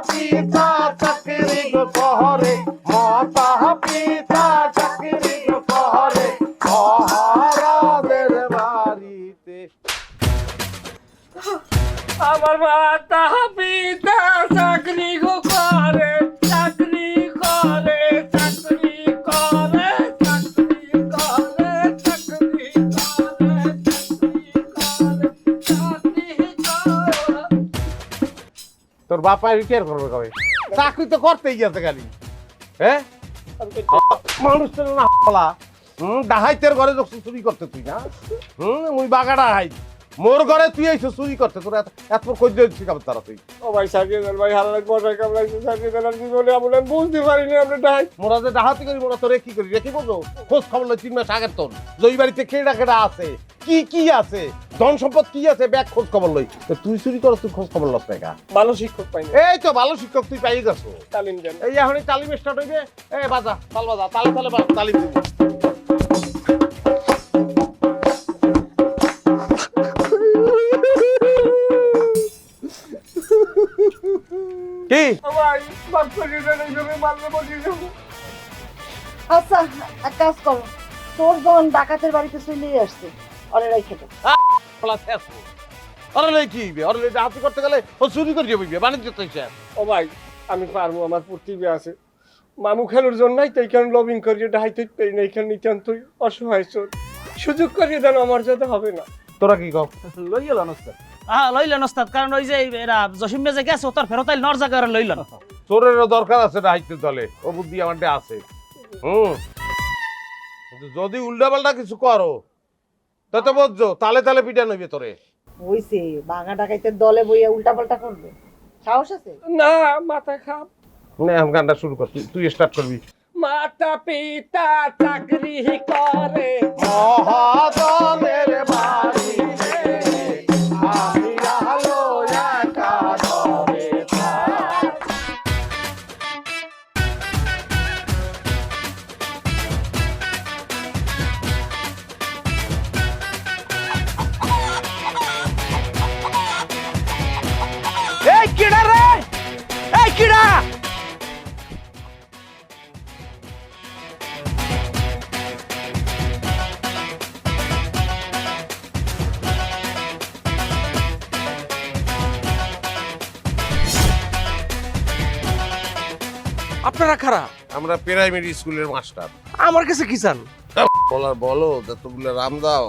পিতা চাকরি গো শহরে, মাতা পিতা চাকরি গো শহরে, মহারাজের বাড়িতে। আমার মাতা পিতা চাকরি গো করে, চাকরি করে, চাকরি করে, চাকরি করে, চাকরি করে, চাকরি করে। তোর বাপা রিটায়ার করবে কবে? চাকরি তো করতেই গেছে খালি। হ্যাঁ, মানুষ তো না বলা। ডাহাইতের ঘরে যখন চুরি করতে তুই না, মুই বাগা ডাহাই। মোর ঘরে তুই আইছো চুরি করতে, তোর এত কই দিচ্ছি কাম তারা তুই। ও ভাই সাকিব ভাই হারালে বড় কাম লাগছে, সাকিব জীবনে আমরা বুঝতে পারিনি আমরা ডাই। মোরা যে ডাহাতি করি, মোরা তোরে কি করি রেখে বলবো? খোঁজ খবর লই 3 মাস আগের তোর জয় বাড়িতে কেডা কেডা আছে, কি কি আছে, ধন সম্পদ কি আছে, ব্যাগ খোঁজ খবর লই। তো তুই চুরি করস, তুই খোঁজ খবর লস না। ভালো শিক্ষক পাইনি, এই তো ভালো শিক্ষক তুই পাই গেছো। তালিম দেন। এই এখনই তালিম স্টার্ট হইবে। এই বাজা তাল বাজা, তালে তালে তালিম দিব। কি ও ভাই বাচ্চা গেলে এইভাবে মারলে বলি যাব। আচ্ছা এক কাজ করো, তোর বোন ডাকাতের বাড়িতে চলে আসছে, ওরে রাইখে দাও। অরে কি হইবে? অরে ডাহাতি করতে গেলে ও চুরি করে যাবে, বাণিজ্য তো স্যার। ও ভাই আমি পারবো, আমার প্রতিভা আছে। মামু খেলোর জন্যই তো এইখানে লবিং করিয়ে ডাইতে পারি না, এইখানে নিতান্তই অসহায় চোর। সুযোগ করিয়ে দেন, আমার যাতে হবে না। তোরা কি কও? লইলেন ওস্তাদ। লইলেন ওস্তাদ, কারণ ওই যে এরা জসিম যে গেছে তোর ফেরত আইল নর জায়গা লইলেন। চোরেরও দরকার আছে ডাহাইতের দলে, ও বুদ্ধি আমার আছে। কিন্তু যদি উল্টাপাল্টা কিছু করো তত বুঝছো, তালে তালে পিটা নইবে তোরে। হইছে বাঘা ডাকাইতের দলে বইয়া উল্টাপাল্টা করবে, সাহস আছে? না মাথা খাপ। নে আমি গানটা শুরু কর, তুই স্টার্ট করবি। মাতা পিতা চাকরি করে, মহাজনের বাড়িতে আমি আলো একা ধরে থাক। এই কিডা রে, এই কিডা? আপনারা খারা? আমরা প্রাইমারি স্কুলের মাস্টার। আমার কাছে কি চান? বলার বলো যতগুলো রাম দাও,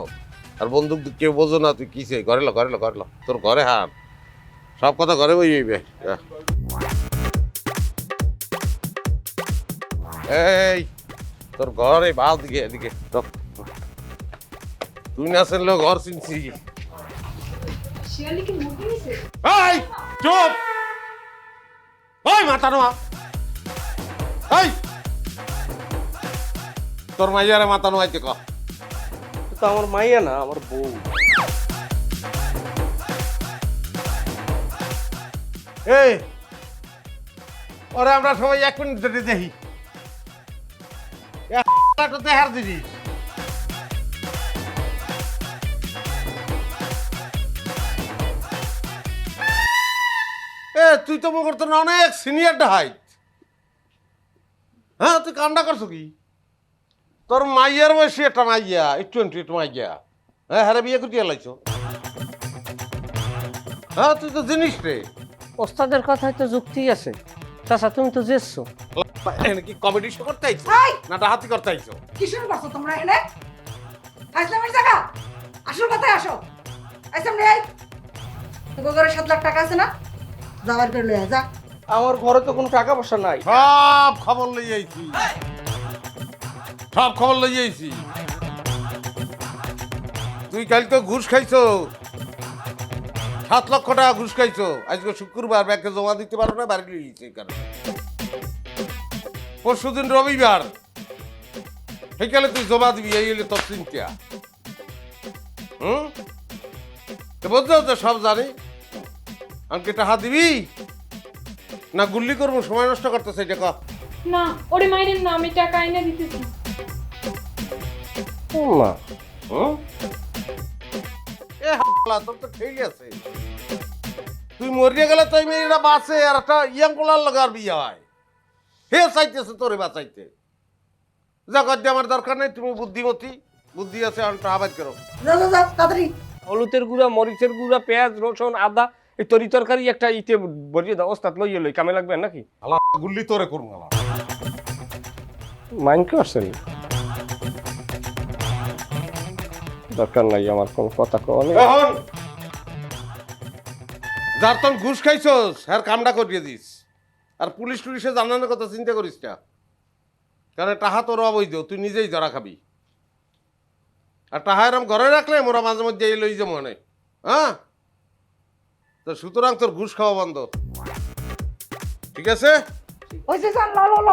আর বন্দুক কেউ বোঝো না, তুই কিসে ঘরে লো ঘরে লো ঘরে লো, তোর ঘরে হার সব কথা ঘরে বই হইবে। এই তোর ঘরে বাল দিকে এদিকে চল। তুই না শুনলেও ঘর চিনছি। এই চুপ, ওই মাথা নোয়া, এই তোর মাইয়ারে মাথা নোয়াইতে কহ। তো আমার মাইয়া না, আমার বউ। এই ওরে আমরা সবাই 1 মিনিট ধরে দেখি, দেখার জিনিস। তুই তো মনে করতো না অনেক সিনিয়র হাইট। হ্যাঁ তুই কামটা করছো কি? তোর মাইয়ার বয়সী একটা মাইয়া, একটু মাইয়া, হ্যাঁ হ্যাঁ বিয়ে করতে লাইছো। হ্যাঁ তুই তো জিনিস রে। ওস্তাদের কথায় তো যুক্তি আছে। চাচা তুমি তো জেসছো। কি কমেডি শো করতে আইছো না ডাহাতি করতে আইছো? কিসের করছো তোমরা এনে? আসলামের জায়গা, আসল কথায় আসো। আইসাম রে, তোর ঘরে 7 লাখ টাকা আছে না? যাবার করে লইয়া যা। আমার ঘরে তো কোনো টাকা পয়সা নাই। সব খবর লই আইছি, সব খবর লই আইছি। তুই কালকে ঘুষ খাইছো, 7 লক্ষ টাকা ঘুষ খাইছো। আজকে শুক্রবার, ব্যাংকে জমা দিতে পারো না, বাড়ি লিয়েছি। কারণ পরশুদিন রবিবার, সেকালে তুই জমা দিবি, এই হলে তোর চিন্তা। বুঝছো তো সব জানি। আমাকে টাকা দিবি না গুল্লি করবো, সময় নষ্ট করতেছে এটা কহ। না ওরে মাইরেন না, আমি টাকা এনে দিতেছি। না এ হালা তোর তো ঠিক আছে। তুই মরিয়ে গেলে তুই মেয়েরা বাঁচে আর একটা ইয়াং পোলার লাগার বিয়ে হয়। হে চাইতেছে তোরে বাঁচাইতে। জগৎ আমার দরকার নেই, তুমি বুদ্ধিমতী, বুদ্ধি আছে অনটা আবাদ করো। যা যা যা তাড়াতাড়ি। হলুদের গুঁড়া, মরিচের গুঁড়া, পেঁয়াজ, রসুন, আদা, এই তরি তরকারি একটা ইতে ভরিয়ে দাও। ওস্তাদ লইয়ে লই, কামে লাগবে নাকি? আলা গুল্লি তোরে করবো আলা। মাইন্ড করছেন? দরকার নাই আমার কোনো কথা কওয়া নেই। এখন যার তখন ঘুষ খাইছস আর কামটা করিয়ে দিস। আর পুলিশ টুলিশে জানানোর কথা চিন্তা করিস না, কারণ টাহা তোর অবৈধ, তুই নিজেই ধরা খাবি। আর টাহা এরম ঘরে রাখলে মোরা মাঝে মধ্যে এই লই যে মনে, হ্যাঁ? তো সুতরাং তোর ঘুষ খাওয়া বন্ধ, ঠিক আছে? ওই যে যান, ল ল ল,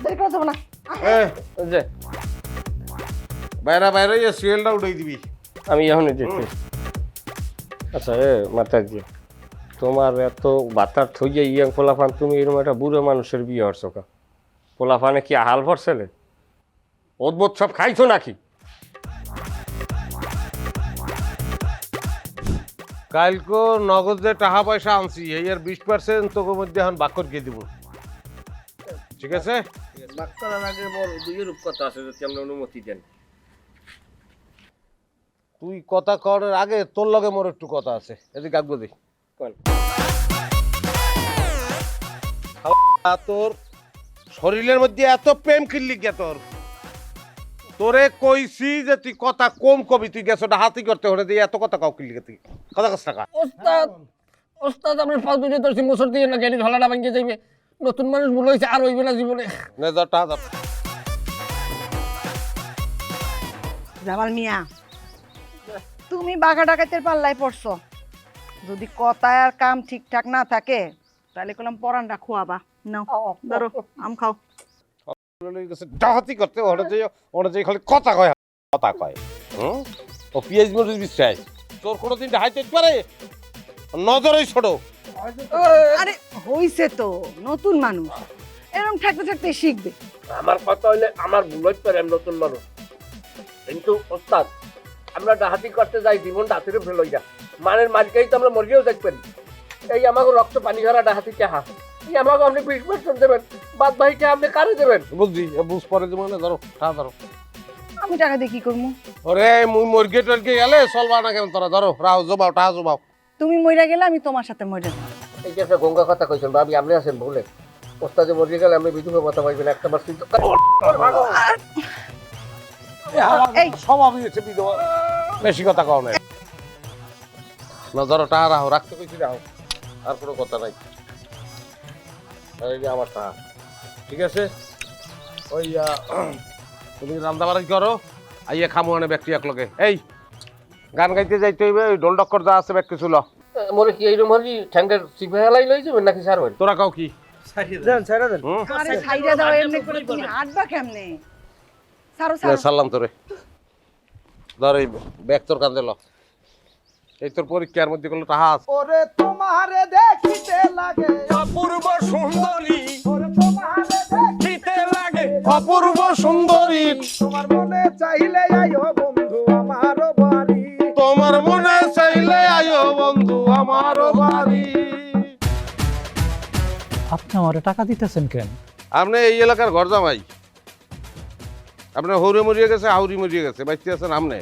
দেরি করা যাবে না। যে বাইরে বাইরে সিএলটা উঠাই দিবি। আমি এখনই দেখছি। আচ্ছা মাতাজি, তোমার এত বাতার থইয়ে ইয়াং পোলাফান, তুমি এরকম একটা বুড়ো মানুষের বিয়ে হচ্ছো কা? পোলাফানে কি হাল ভরছেলে? অদ্ভুত সব খাইছো নাকি? কালকে নগদ যে টাকা পয়সা আনছি এই আর 20% তোকে মধ্যে এখন বাক্য দিয়ে দিব, ঠিক আছে? বাক্তার আগে বড় দুইয়ের রূপকথা আছে, যদি আমরা অনুমতি দেন। তুই কথা করার আগে তোর লগে মোর একটু কথা আছে, এদিকে আগে দি। কোন? তোর শরীরের মধ্যে এত প্রেম কিনলি গে তোর? তোরে কইছি যে তুই কথা কম কবি, তুই গেছো হাতি করতে হলে দিয়ে এত কথা কাউ কিনলি গে? তুই কথা কস টাকা। ওস্তাদ, ওস্তাদ আমরা পাঁচ দুটো তোর মোসর দিয়ে না গেলি ঝলাটা ভাঙিয়ে যাইবে। নতুন মানুষ ভুল হয়েছে, আর হইবে না জীবনে। নে যা টাকা দাও। জামাল মিয়া, তুমি বাঘা ডাকাতের পাল্লায় পড়ছো। যদি কথা আর কাম ঠিকঠাক না থাকে তাহলে কলম পরানটা খোয়াবা। নাও ধরো, আম খাও। ডাহাতি করতে ওরা যে খালি কথা কয়, কথা কয়। হুম, ও পিএইচ মরিস বিশ্বাস তোর কোনোদিন ডাহাইতে পারে? নজরে ছোট। আরে হইছে তো, নতুন মানুষ এরকম থাকতে থাকতে শিখবে। আমার কথা হইলে আমার ভুল হইতে পারে, আমি নতুন মানুষ, কিন্তু ওস্তাদ আমরা ডাহাতি করতে যাই জীবন ডাহাতিরে ফেল হইয়া মানের মালিকাই তো আমরা মরিয়েও যাইতে পারি। এই আমাকে রক্ত পানি ভরা ডাহাতি চাহা, এই আমাকে আপনি 20% দেবেন, বাদ বাকিটা আপনি কারে দেবেন? বুঝছি, বুঝ পরে দিব না। ধরো টাকা ধরো। আমি টাকা দিয়ে কি করবো? ওরে মুই মর্গে টর্গে গেলে চলবা না কেমন তোরা? ধরো রাও জবাও, টাকা জবাও। তুমি মইরা গেলে আমি তোমার সাথে মইরা যাবো। এই যে একটা গঙ্গা কথা কইছেন ভাবি, আপনি আছেন ভুলে। ওস্তাদে মরিয়ে গেলে আপনি বিধুকে কথা পাইবেন, একটা বার চিন্তা এই স্বভাবই হচ্ছে বিধবা, বেশি কথা কও না। না ধরো টাকা রাখো, রাখতে কইছি রাখো, আর কোনো কথা নাই। আর এই যে আমার টাকা, ঠিক আছে? ওই তুমি রান্না বাড়ি করো, আইয়া খামু আনে ব্যক্তি একলগে। এই গান গাইতে যাইতে হইবে, ওই ঢোল ডক্কর যা আছে ব্যক্তি চুলো। মরে কি এইরকম হরি ঠ্যাঙ্গের চিপেলাই লই যাবেন নাকি সারবেন? তোরা কাও কি? আরে ছাইরা দাও, এমনি করে তুমি হাঁটবা কেমনে? সারো সারো। সারলাম তোরে। ধর এই ব্যাগ তোর কান্দে ল। এই তোর পরীক্ষার মধ্যে কোনো টাকা আছে? ওরে তোমারে দেখিতে লাগে অপূর্ব সুন্দরী, ওরে তোমারে খেতে লাগে অপূর্ব সুন্দরী, তোমার মনে চাইলে আইও বন্ধু আমার বাড়ি। তোমার মনে চাইলে আয়ো বন্ধু আমার বাড়ি। আপনি আমারে টাকা দিতেছেন কেন? আপনি এই এলাকার ঘর জামাই, আপনার হৌরে মরিয়ে গেছে, হাউরি মরিয়ে গেছে, বাইতে আছেন আপনি।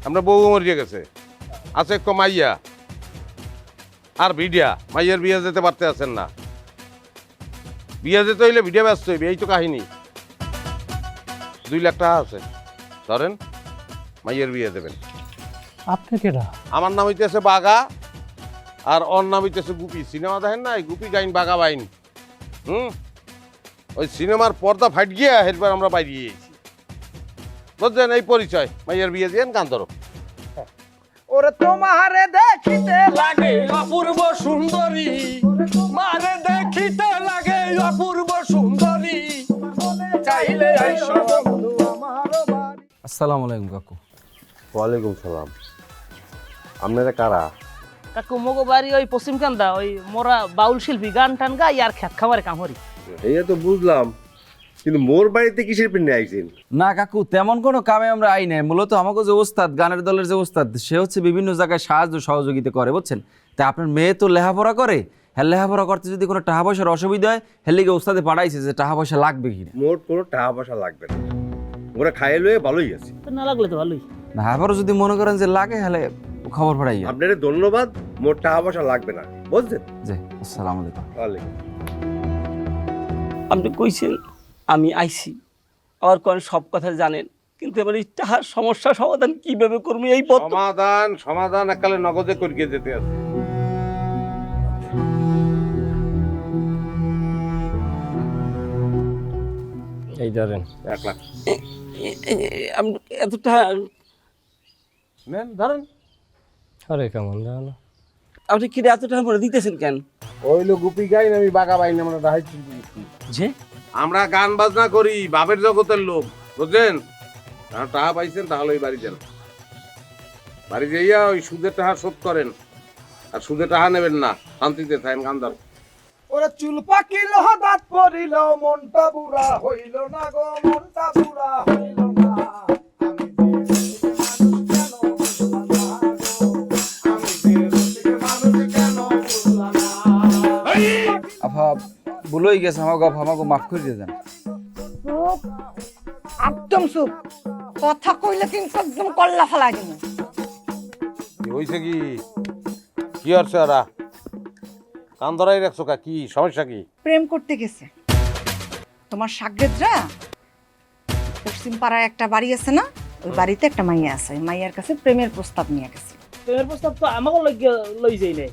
আপনার বউ মরিয়ে গেছে, আছে একটু মাইয়া আর ভিডিয়া। মাইয়ার বিয়ে যেতে পারতে আছেন না, বিয়ে যেতে হইলে ভিডিও ব্যস্ত হইবে, এই তো কাহিনী। 2 লাখ টাকা আছে, ধরেন মাইয়ের বিয়ে দেবেন। আপনি কেডা? আমার নাম হইতেছে বাগা, আর ওর নাম হইতেছে গুপি। সিনেমা দেখেন না, গুপি গাইন বাগা বাইন। ওই সিনেমার পর্দা ফাইট গিয়া এরপর আমরা বাইরে গিয়েছি, বুঝলেন? এই পরিচয়, মাইয়ের বিয়ে দিয়েন, গান ধরো। ওরে তোমারে দেখিতে লাগে অপূর্ব সুন্দরী, মারে দেখিতে লাগে অপূর্ব সুন্দরী, চাইলে আইসো বন্ধু আমার বাড়ি। আসসালামু আলাইকুম কাকু। ওয়ালাইকুম সালাম। আপনারা কারা? কাকু মগো বাড়ি ওই পশ্চিম কান্দা, ওই মোরা বাউল শিল্পী, গান টান গাই আর খেত খামারে কামড়ি। এই তো বুঝলাম, কিন্তু মোর বাড়িতে কিসের পিন্ডে আইছেন? না কাকু, তেমন কোনো কামে আমরা আই নাই। মূলত আমাকে যে ওস্তাদ, গানের দলের যে ওস্তাদ, সে হচ্ছে বিভিন্ন জায়গায় সাহায্য সহযোগিতা করে, বুঝছেন? তা আপনার মেয়ে তো লেখাপড়া করে, হ্যাঁ লেখাপড়া করতে যদি কোনো টাকা পয়সার অসুবিধা হয় হ্যাঁ লিগে ওস্তাদে পাঠাইছে যে টাকা পয়সা লাগবে কিনা। মোট কোনো টাকা পয়সা লাগবে না, ওরা খাইয়ে লয়ে ভালোই আছে। তো না লাগলে তো ভালোই। না আবারও যদি মনে করেন যে লাগে হলে খবর পাঠাই। আপনার ধন্যবাদ, মোট টাকা পয়সা লাগবে না, বুঝছেন? জি আসসালামু আলাইকুম। ওয়ালাইকুম। আপনি কইছেন আমি আইছি, আবার কোন সব কথা জানেন, কিন্তু এবার এই টাকার সমস্যা সমাধান কিভাবে করবো এই পথ সমাধান একালে নগদে করিয়ে যেতে আছে। এই ধরেন 1 লাখ আমি এত টাকা নেন, ধরেন। আরে কেমন জানো আপনি কি এত টাকা করে দিতেছেন কেন? ওইলো গুপি গাইন, আমি বাঘা বাইন, আমরা ডাহাই চিনতে গেছি। যে আমরা গান বাজনা করি, বাপের জগতের লোক, বুঝছেন? টাকা পাইছেন তাহলে ওই বাড়ি যান, বাড়ি যাইয়া ওই সুদের টাকা শোধ করেন, আর সুদের টাকা নেবেন না, শান্তিতে থাকেন গান্দার। ওরে চুল পাকিল দাঁত পড়িল মনটা বুড়া হইল না গো, মনটা বুড়া হইল না। আফা ভুলই গেছে, আমাকে মাফ করে দিয়ে দেন। চুপ, একদম চুপ। কথা কইলে কিন্তু একদম কল্লা ফেলাই দিব। কি হয়েছে? কি কি হচ্ছে? ওরা কান ধরাই রাখছো কা? কি সমস্যা? কি প্রেম করতে গেছে তোমার সাগরেদরা। পশ্চিম পাড়ায় একটা বাড়ি আছে না, ওই বাড়িতে একটা মাইয়া আছে, ওই মাইয়ার কাছে প্রেমের প্রস্তাব নিয়ে গেছে। প্রেমের প্রস্তাব তো আমাকে লই যাই নাই।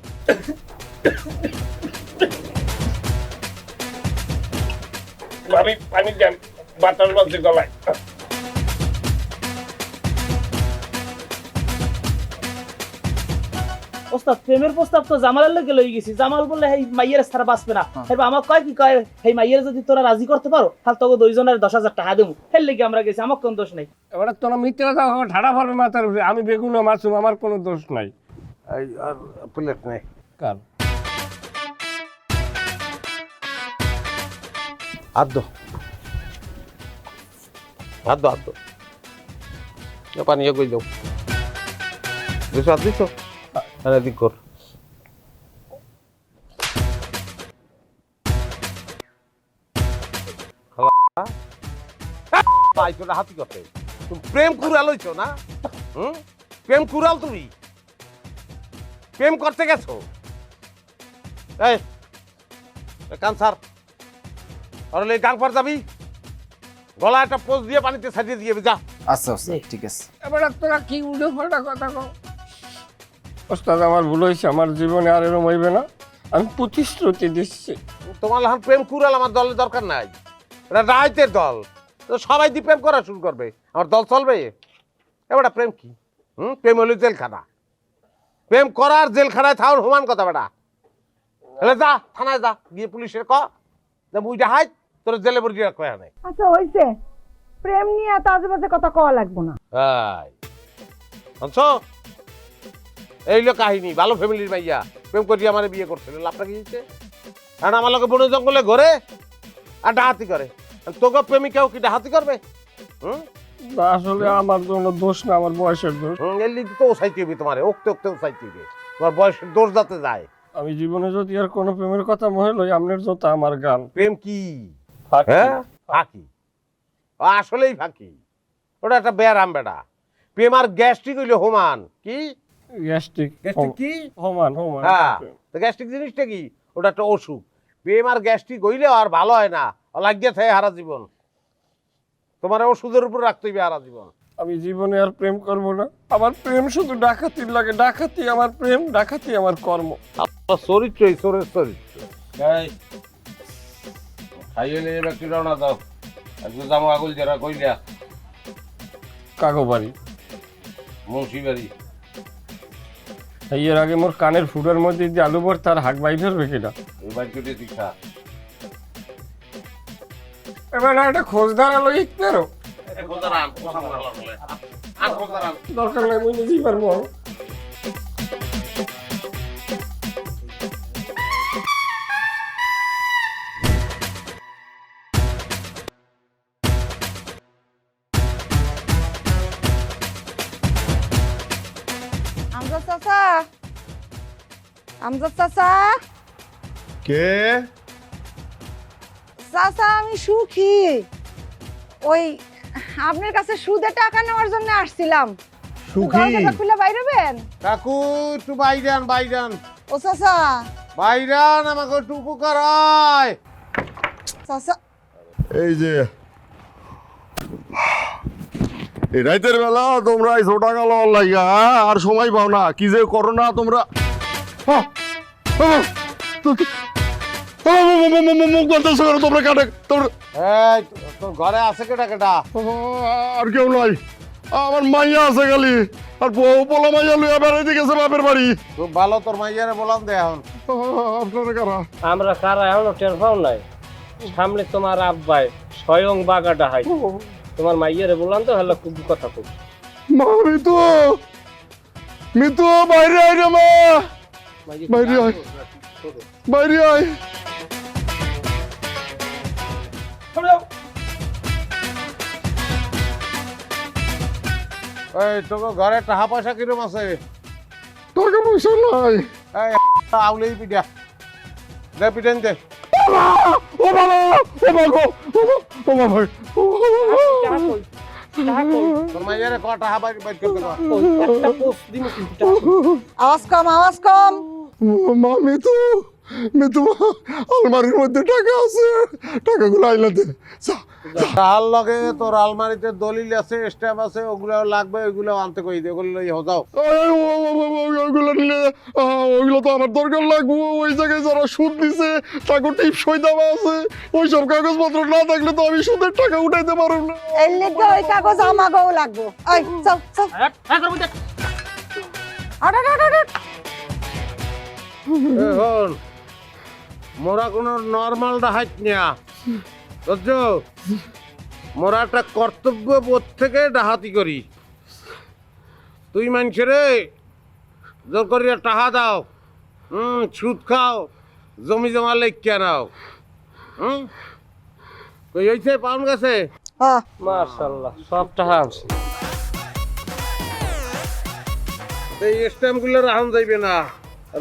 পানি দেন, বাতাস বাজছে গলায়। ওস্তাদ প্রেমের প্রস্তাব তো জামালের লগে লই গেছি। জামাল বলে এই মাইয়ের ছাড়া বাঁচবে না। এবার আমার কয় কি কয়, এই মাইয়ের যদি তোরা রাজি করতে পারো তাহলে তোকে দুইজনের 10,000 টাকা দেবো। এর লেগে আমরা গেছি, আমার কোনো দোষ নাই। এবারে তোরা মিথ্যে কথা ঠাড়া ফেলবে মাথার উপরে। আমি বেগুন মাছুম, আমার কোনো দোষ নাই। এই আর প্লেট নেই। কার হাত দো, হাত দো, হাত দো। পানি কই দাও, দিছো হাত দিছো। আরে দিক কর। হাতি করতে তুমি প্রেম কুড়াল হইছো না? প্রেম কুড়াল, তুমি প্রেম করতে গেছো। এই কানসার আর গাং পার যাবি, গলা একটা পোজ দিয়ে পানিতে ছাড়িয়ে দিয়ে যা। আচ্ছা আচ্ছা ঠিক আছে। এবারে তোরা কি উল্টো পাল্টা কথা কও? ওস্তাদ আমার ভুল হয়েছে, আমার জীবনে আর এরকম হইবে না। আমি প্রতিশ্রুতি দিচ্ছি। তোমার এখন প্রেম কুড়াল আমার দলের দরকার নাই, এটা রাইতের দল, তো সবাই দিয়ে প্রেম করা শুরু করবে, আমার দল চলবে? এবারে প্রেম কি? প্রেম হলো জেলখানা, প্রেম করার জেলখানায় থাউন সমান কথা বেটা। তাহলে যা থানায় যা, গিয়ে পুলিশের ক যে মুইটা হাই তোর জেলে ভরি রাখবে। আচ্ছা হইছে, প্রেম নিয়ে এত আজে বাজে কথা কওয়া লাগবো না। শুনছো, এইলো কাহিনী। ভালো ফ্যামিলির মাইয়া প্রেম করি আমার বিয়ে করছিল, লাভটা কি হচ্ছে? কারণ আমার লোকে বনে জঙ্গলে ঘরে আর ডাহাতি করে, তোকে প্রেমিকাও কি ডাহাতি করবে? আসলে আমার জন্য দোষ না, আমার বয়সের দোষ। এলি তো ওসাইতে হবে তোমার, ওকতে ওকতে ওসাইতে হবে, তোমার বয়সের দোষ যাতে যায়। আমি জীবনে যদি আর কোনো প্রেমের কথা মনে লই, আপনার যত আমার গান। প্রেম কি? ফাঁকি। হ্যাঁ ফাঁকি, আসলেই ফাঁকি। ওটা একটা ব্যারাম বেটা। প্রেম আর গ্যাস্ট্রিক হইলে সমান। কি গ্যাস্ট্রিক? গ্যাস্ট্রিক কি? সমান সমান। হ্যাঁ, তো গ্যাস্ট্রিক জিনিসটা কি? ওটা একটা অসুখ। প্রেম আর গ্যাস্ট্রিক হইলে আর ভালো হয় না, লাগিয়ে থাকে সারা জীবন। তোমার ওষুধের উপর রাখতে হইবে সারা জীবন। আমি জীবনে আর প্রেম করব না। আমার প্রেম শুধু ডাকাতির লাগে, ডাকাতি আমার প্রেম, ডাকাতি আমার কর্ম। চরিত্রই চোরের চরিত্র। খাইয়ে নিয়ে ব্যক্তি রওনা দাও, একটু জামা আগুল যারা কইলা কাগো বাড়ি, মুন্সি বাড়ি। এর আগে মোর কানের ফুডের মধ্যে যে আলু ভর তার হাক বাই ফেলবে কিনা? ওই বাড়ি কেটে শিক্ষা। এবার একটা খোঁজ দাঁড়ালো ইকতেরও দরকার নাই, মুই নিজেই পারবো। আমজা চাচা, আমজাদ চাচা, কে? চাচা আমি সুখী। ওই আপনার কাছে সুদে টাকা নেওয়ার জন্য আসছিলাম। সুখী? দরজাটা খুলে বাইরে হবেন? কাকু একটু বাইরান বাইরান ও চাচা, বাইরান, আমাকে একটু উপকার হয়। চাচা এই যে এই রাতের বেলা তোমরা এই ছোটা গেল লাইগা আর সময় পাও না, কি যে করো না তোমরা। মুখ করতেছো কেন তোমরা? কাটে তোমরা এই তোর ঘরে আছে কেটা কেটা? আর কেউ নাই, আমার মাইয়া আছে খালি, আর বউ পোলা মাইয়া লইয়া বেড়াইতে গেছে বাপের বাড়ি। খুব ভালো, তোর মাইয়ারে বলাম দে এখন। আপনারা কারা? আমরা কারা এখনো টের পাও নাই? সামনে তোমার আব্বাই স্বয়ং বাগা ডাহাই। তোমার মাইয়ারে বললাম তো হ্যালো খুব কথা খুব। মা মিতু, মিতু বাইরে আয় রে মা, বাইরে আয়, বাইরে আয়। এই তোকে ঘরে টাকা পয়সা কিরম আছে? টাকা পয়সা নাই। এই আউলেই পিঠা দে, পিঠেন দে। ও বাবা, ও বাবা, ও বাবা, ও তোর মাইয়ারে ক টাকা বাইর করতে কর। আওয়াজ কম, আওয়াজ কম। মা মিতু, মিতু আলমারির মধ্যে টাকা আছে, টাকাগুলো আইলা দে। তার লগে তোর আলমারিতে দলিল আছে, স্ট্যাম্প আছে, ওগুলো লাগবে, ওইগুলো আনতে কই দে, ওগুলো লই যাও। ওইগুলো নিলে ওইগুলো তো আমার দরকার লাগবো। ওই জায়গায় যারা সুদ দিছে তাকে টিপ সই দেওয়া আছে, ওইসব কাগজপত্র না থাকলে তো আমি সুদের টাকা উঠাইতে পারব না। এই লিগে ওই কাগজ আমাকেও লাগবো। এই চল চল। আট আট আট আট। এখন মোরা কোনো নর্মাল ডাহাইত নিয়া, বুঝছো? মোরা একটা কর্তব্য বোধ থেকে ডাহাতি করি। তুই মানুষের জোর করিয়া টাকা দাও, সুদ খাও, জমি জমা লেখিয়া নাও। কই হইছে পাউন গেছে? হ্যাঁ মাশাআল্লাহ সব টাকা আনছি। এই স্ট্যাম্পগুলো রাখুন যাইবে না,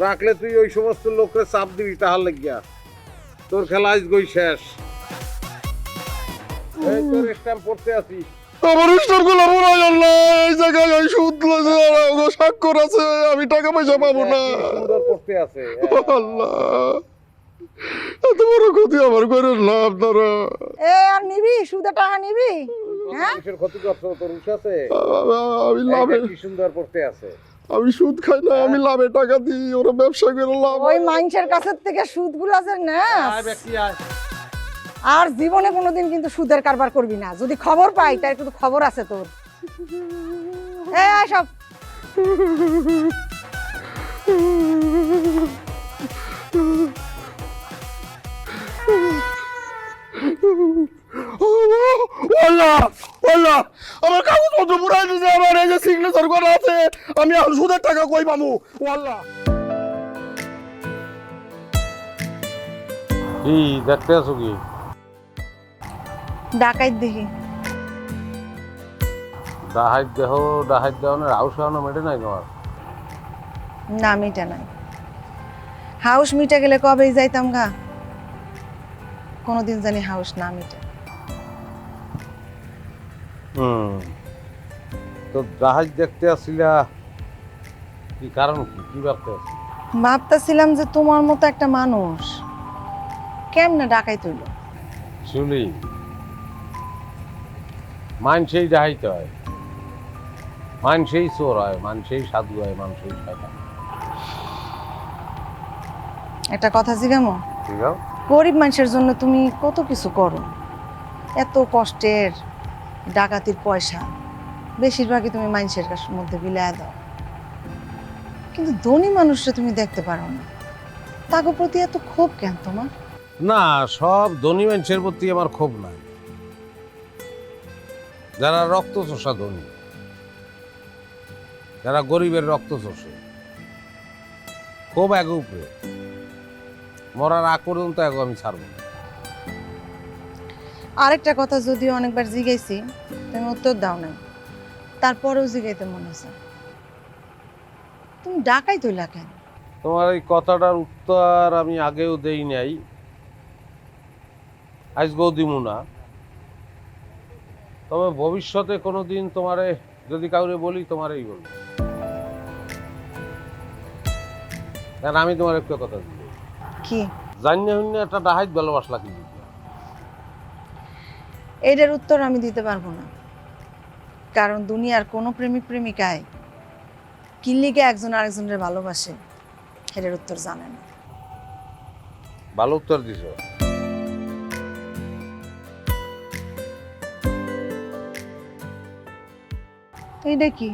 রাখলে তুই ওই সমস্ত লোককে চাপ দিবি তাহার লাগিয়া। তোর খেলা আজ গই শেষ। এই তোর স্ট্যাম্প পড়তে আছি। আমার স্ট্যাম্পগুলো মনে হয় আল্লাহ, এই জায়গায় ওই সুদ লইছে, স্বাক্ষর আছে, আমি টাকা পয়সা পাবো না। কি সুন্দর পড়তে আছে। আল্লাহ, এত বড় ক্ষতি আমার করে না আপনারা। এ আর নিবি সুদে টাকা নিবি? হ্যাঁ কিসের ক্ষতি করছো? তোর উঠ আছে? আমি লাভে, কি সুন্দর পড়তে আছে। আমি সুদ খাই না, আমি লাভে টাকা দিই, ওরা ব্যবসা করে লাভ। ওই মানুষের কাছের থেকে সুদ গুলো আছে না, আয় ব্যক্তি আয়। আর জীবনে কোনোদিন কিন্তু সুদের কারবার করবি না। যদি খবর পাই তার কিন্তু খবর আছে তোর। এই আয় সব। আল্লাহ, আল্লাহ, আমার কাগজপত্র পুরাই দিয়েছে, আমার এই যে সিগনেচার করা আছে, আমি এখন সুদের টাকা কই পাবো? ও আল্লাহ, কি দেখতে আছো কি? ডাকাইত দেখি। ডাহাইত দেহ, ডাহাইত দেওয়ানোর হাউস হাওয়ানো মেটে নাই তোমার? না মিটা নাই। হাউস মিটে গেলে কবেই যাইতাম গা। কোনোদিন জানি হাউস না মিটে। তো ডাহাইত দেখতে আসছিলা, কি কারণ, কি কি ভাবতে আছি? ভাবতেছিলাম যে তোমার মতো একটা মানুষ কেমনে ডাকাইত হইল। শুলি মানুষেই ডাহাইতে হয়, মানুষেই চোর হয়, মানুষেই সাধু হয়, মানুষেই শয়তান। একটা কথা জিগামো, ঠিক আছে? গরিব মানুষের জন্য তুমি কত কিছু করো, এত কষ্টের ডাকাতির পয়সা বেশিরভাগই তুমি মানুষের মধ্যে বিলায় দাও, কিন্তু ধনী মানুষরা তুমি দেখতে পারো না। তাকে প্রতি এত ক্ষোভ কেন তোমার? না, সব ধনী মানুষের প্রতি আমার ক্ষোভ নাই। যারা রক্ত চোষা ধনী, যারা গরিবের রক্ত চোষে, ক্ষোভ আগে উপরে, মরার আগ পর্যন্ত আগে আমি ছাড়বো না। আরেকটা কথা যদিও অনেকবার জিগাইছি, তুমি উত্তর দাও নাই, তারপরেও জিগাইতে মনে আছে, তুমি ডাকাই তৈলা কেন? তোমার এই কথাটার উত্তর আমি আগেও দেই নাই, আজকেও দিমু না। তবে ভবিষ্যতে কোনোদিন তোমারে যদি কাউরে বলি তোমারই বলবো, কারণ আমি তোমার একটা কথা দিই, কি জানিয়ে হইনি একটা ডাহাইত ভালোবাসলা কিন্তু। এইটার উত্তর আমি দিতে পারবো না, কারণ দুনিয়ার কোনো প্রেমিক প্রেমিকায় কিল্লিকে একজন আরেকজনের ভালোবাসে এটার উত্তর জানে না। ভালো উত্তর দিছো। এইটা কি?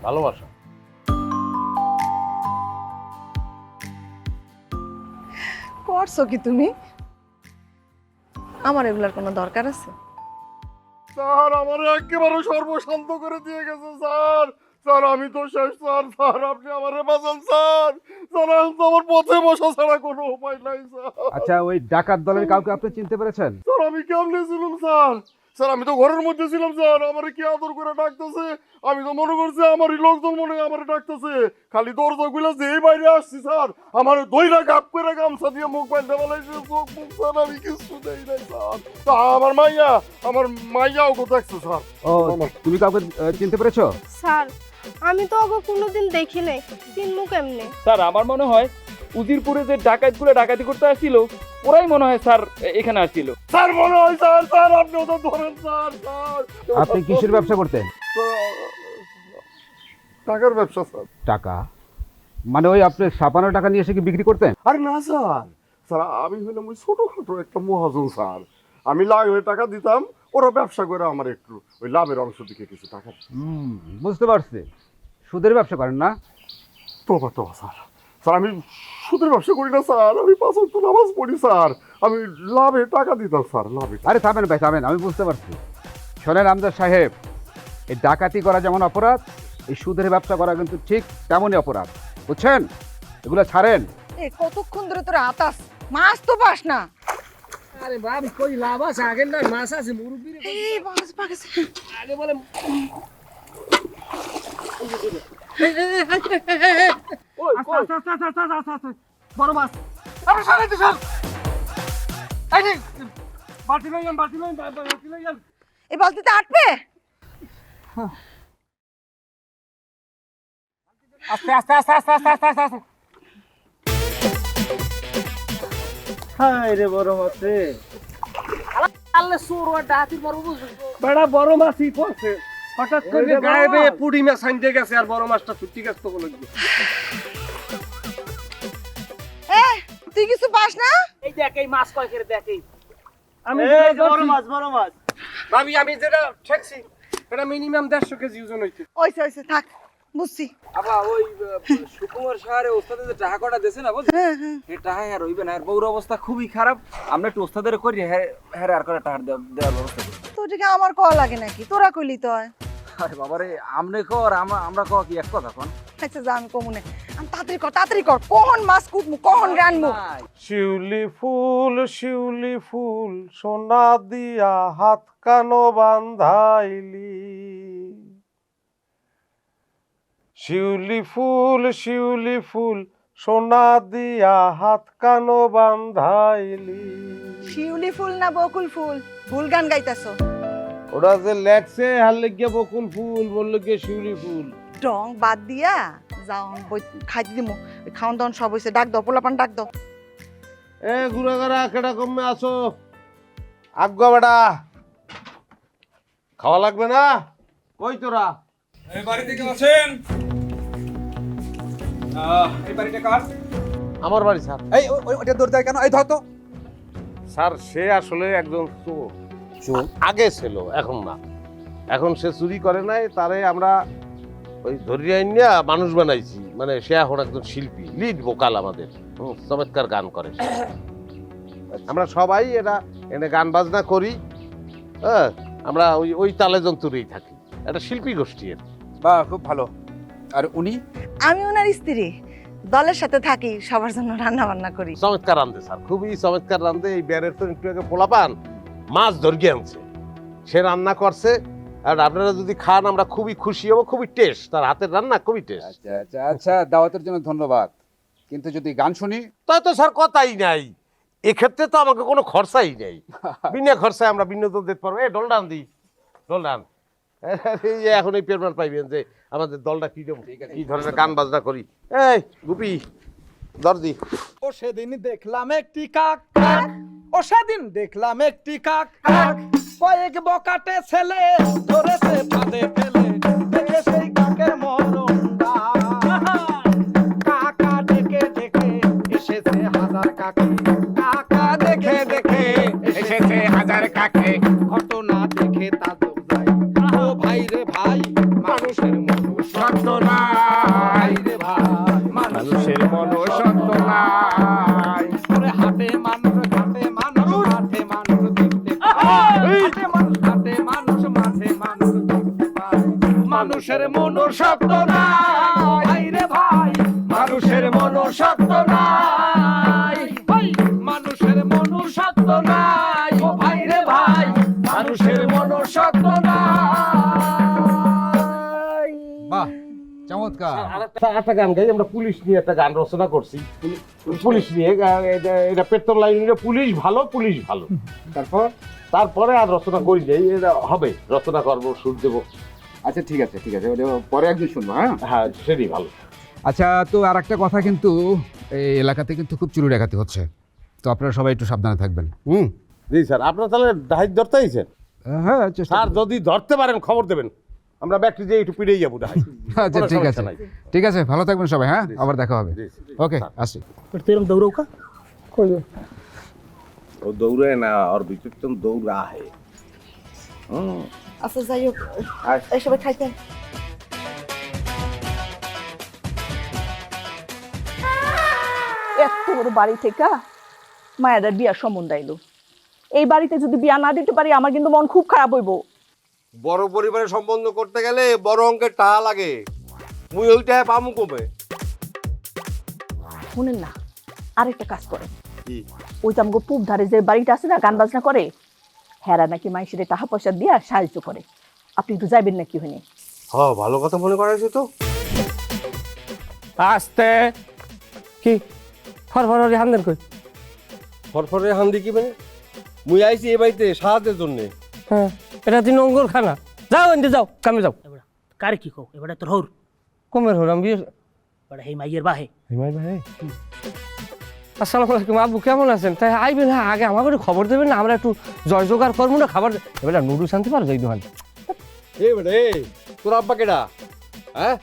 ভালোবাসা। করছো কি তুমি? আমার এগুলার কোনো দরকার আছে? স্যার আমার একেবারে সর্বশান্ত করে দিয়ে গেছে স্যার। স্যার আমি তো শেষ স্যার। স্যার আপনি আমারে বাঁচান স্যার। স্যার আমি তো আমার পথে বসা ছাড়া কোনো উপায় নাই স্যার। আচ্ছা, ওই ডাকাত দলের কাউকে আপনি চিনতে পেরেছেন? স্যার আমি কেমনে ছিলাম স্যার? স্যার আমি তো ঘরের মধ্যে ছিলাম স্যার। আমারে কি আদর করে ডাকতেছে, আমি তো মনে করছি আমারই লোকজন মনে হয় আমারে ডাকতেছে। খালি দরজা গুলা যেই বাইরে আসছি স্যার, আমার দইরা গাপ করে গামছা দিয়ে মুখ বাইন্ধে বলাইছে, চোখ মুখ স্যার আমি কিছু দেই নাই স্যার। তা আমার মাইয়াও গো দেখছে স্যার। ও, তুমি কাউকে চিনতে পেরেছো? স্যার আমি তো ওকে কোনোদিন দেখি নাই, চিনমু কেমনে? স্যার আমার মনে হয় উজিরপুরে যে ডাকাতগুলো ডাকাতি করতে আসছিল ওরাই মনে হয় স্যার এখানে আসছিল। স্যার মনে হয় স্যার। স্যার আপনি তো ধরেন স্যার। স্যার আপনি কিসের ব্যবসা করতেন? টাকার ব্যবসা স্যার। টাকা মানে ওই আপনি ছাপানো টাকা নিয়ে এসে কি বিক্রি করতেন? আরে না স্যার। স্যার আমি হইলাম ওই ছোটখাটো একটা মহাজন স্যার। আমি লাভে টাকা দিতাম, ওরা ব্যবসা করে আমার একটু ওই লাভের অংশ দিকে কিছু টাকা। বুঝতে পারছি, সুদের ব্যবসা করেন না? তোবা স্যার। স্যার আমি সুদের ব্যবসা করি না স্যার, আমি 5 ওয়াক্ত নামাজ পড়ি স্যার। আমি লাভে টাকা দিতাম স্যার, লাভে। আরে থামেন ভাই থামেন, আমি বুঝতে পারছি। শোনেন আমজাদ সাহেব, এই ডাকাতি করা যেমন অপরাধ, এই সুদের ব্যবসা করা কিন্তু ঠিক তেমনই অপরাধ, বুঝছেন? এগুলো ছাড়েন। কতক্ষণ ধরে তোর আতাস, মাছ তো পাস না। আরে বাপ কই লাভ আছে আগের না মাছ আছে মুরগি রে। এই মাছ পাগেছে আগে বলে বড় মাছ। আরে সারাইতে স্যার। এই যে বালতি লইয়ান বালতি লইয়ান। এই বালতিতে আটবে। আস্তে আস্তে আস্তে আস্তে আস্তে আস্তে আস্তে আস্তে। হায় রে বড় মাছ রে। আল্লাহ সোরওয়া ডাতি বড় বুঝ বড় বড় মাছই পড়ছে। হঠাৎ করে গায়েবে পুডি মাছ আনতে গেছে আর বড় মাছটা ছুটি গেছে তো লাগবে। তুই কিছু পাস না? এই দেখ এই মাছ কয় করে দেখ এই। আমি বড় মাছ। ভাবি আমি যেটা ঠেকছি এটা মিনিমাম 150 কেজি ওজন হইছে। ওইসে থাক, বুঝছি। আবা ওই সুকুমার শহরে ওস্তাদের যে টাকা কটা দিয়েছে না বুঝছেন, এই টাকা আর হইবে না। আর বউর অবস্থা খুবই খারাপ। আমরা একটু ওস্তাদের করি, হ্যাঁ আর করে টাকা দেওয়ার ব্যবস্থা করি। তো এটাকে আমার কল লাগে নাকি? তোরা কইলি তো হয়। আরে বাবারে, আমনে কর আমরা ক কি এক কথা কোন? আচ্ছা যা, আমি কমুনে। আমি তাড়াতাড়ি কর। কখন মাছ কুটমু, কখন রানমু? শিউলি ফুল সোনা দিয়া হাত কানো বান্ধাইলি। শিউলি ফুল সোনা দিয়া হাত কানো বান্ধাইলি। শিউলি ফুল না বকুল ফুল? ভুল গান গাইতাছো। ওরা যে লেখছে হার লেগে বকুল ফুল, বললো গিয়ে শিউলি ফুল। ডং বাদ দিয়া যাও, বই খাইতে দিমু। খাওন দাওন সব হইছে, ডাক দাও, পোলাপান ডাক দাও। এ গুড়াগাড়া কেডা কমে আসো, আজ্ঞা বেটা খাওয়া লাগবে না? কই তোরা? এই বাড়িতে কেউ আছেন? এই বাড়িটা কার? আমার বাড়ি স্যার। এই ওটা দৌড় দেয় কেন? এই ধর তো। স্যার সে আসলে একজন চোর। আগে ছিল, এখন না। এখন সে চুরি করে নাই, তারে আমরা ওই ধরিয়ে আইনিয়া মানুষ বানাইছি। মানে সে এখন একজন শিল্পী, লিড ভোকাল আমাদের, চমৎকার গান করে। আমরা সবাই এনে গান বাজনা করি। হ্যাঁ, আমরা ওই তালে যন্ত্রেই থাকি, একটা শিল্পী গোষ্ঠী। বাহ, খুব ভালো। আর উনি? আমি ওনার স্ত্রী, দলের সাথে থাকি, সবার জন্য রান্না বান্না করি। চমৎকার রান্ধে স্যার, খুবই চমৎকার রান্ধে। এই বেড়ের তো একটু আগে পোলাপান মাছ ধরিয়ে আনছে, সে রান্না করছে, আর আপনারা যদি খান আমরা খুবই খুশি হব, খুবই টেস্ট, তার হাতের রান্না খুবই টেস্ট। আচ্ছা আচ্ছা আচ্ছা, দাওয়াতের জন্য ধন্যবাদ, কিন্তু যদি গান শুনি তাই তো স্যার কথাই নাই, এক্ষেত্রে তো আমাকে কোনো খরচাই নেই, বিনা খরচায় আমরা বিনোদন দিতে পারবো। এই ডলডান দি, ডলডান। এই যে এখন এই পেরমান পাইবেন যে আমাদের দলটা কি দেবো, কি ধরনের গান বাজনা করি। এই গুপি দর্জি। ও সেদিন দেখলাম একটি কাক কাক, ও সেদিন দেখলাম একটি কাক কাক, কয়েক বকাটে ছেলে ধরেছে ফাঁদে ফেলে, দেখে সেই কাকের মরণটা। কাকা দেখে দেখে এসেছে হাজার কাকে, কাকা দেখে দেখে এসেছে হাজার কাকে, ঘটনা দেখে তাজব যাই, ও ভাই রে ভাই মানুষের মন সত্য নাই রে ভাই, মানুষের মন সত্য নাই। ওরে হাটে মানুষ ঘাটে মানুষ মাঠে মানুষ দেখতে পায়, হাটে মানুষ ঘাটে মানুষ মাঠে মানুষ দেখতে পায়, মানুষের মন সত্য নাই রে ভাই, মানুষের মন সত্য নাই, মানুষের মন সত্য নাই, ও ভাই রে ভাই মানুষের মন সত্য নাই। বাহ চমৎকার। একটা গান গাই, আমরা পুলিশ নিয়ে একটা গান রচনা করছি, পুলিশ নিয়ে এটা পেট্রোল লাইন নিয়ে পুলিশ ভালো, পুলিশ ভালো। তারপরে আর রচনা করি যাই, এটা হবে, রচনা করবো, সুর দেবো। আচ্ছা ঠিক আছে ঠিক আছে, ওটা পরে একদিন শুনবো। হ্যাঁ হ্যাঁ সেটাই ভালো। আচ্ছা, তো আর একটা কথা, কিন্তু এই এলাকাতে কিন্তু খুব চুরি ডাকাতি হচ্ছে, তো আপনারা সবাই একটু সাবধানে থাকবেন। জি স্যার, আপনার তাহলে ডাইট ধরতে আইছেন? হ্যাঁ চেষ্টা স্যার যদি ধরতে পারেন খবর দেবেন, আমরা ব্যাকটি যেয়ে একটু পিড়েই যাবো ডাইট। আচ্ছা ঠিক আছে ঠিক আছে, ভালো থাকবেন সবাই। হ্যাঁ আবার দেখা হবে। ওকে আসি। তুই এরকম দৌড়াও কা? ও দৌড়ে না, ওর ভিতর তো দৌড়া হে। আচ্ছা যাই হোক, এই সবাই খাইতে। এত বড় বাড়ি থেকে মায়েদের বিয়ার সম্বন্ধ আইলো, এই বাড়িতে যদি বিয়া না দিতে পারি আমার কিন্তু মন খুব খারাপ হইব। বড় পরিবারে সম্বন্ধ করতে গেলে বড় অঙ্কের টাকা লাগে, মুই ওইটা পামু কমে। শুনেন না, আরেকটা কাজ করেন, ওই তো আমাকে পূব ধারে যে বাড়িটা আছে না গান বাজনা করে, হেরা নাকি মাইসিরে টাকা পয়সা দিয়া সাহায্য করে, আপনি একটু যাবেন নাকি ওখানে? হ্যাঁ ভালো কথা মনে করাইছে তো। আস্তে কি ফরফরে হান্দেন কই? ফরফরে হান্দি কি মানে? মুই আইছি এই বাড়িতে সাহায্যের জন্যে। হ্যাঁ এটা তিন অঙ্গুর খানা, যাও এনতে যাও, কামে যাও। কারে কি কও? এবারে তোর হর কমের হরাম বিয়ে বড় হেই মাইয়ের বাহে। হিমাই ভাই আসসালামু আলাইকুম, আব্বু কেমন আছেন? তাই আইবেন, হ্যাঁ আগে আমাকে একটু খবর দেবেন না, আমরা একটু জয় জোগাড় করবো না খাবার। এবার নুডু শান্তি পারো যাই দোকান। এই বেটা তোর আব্বা কেডা? হ্যাঁ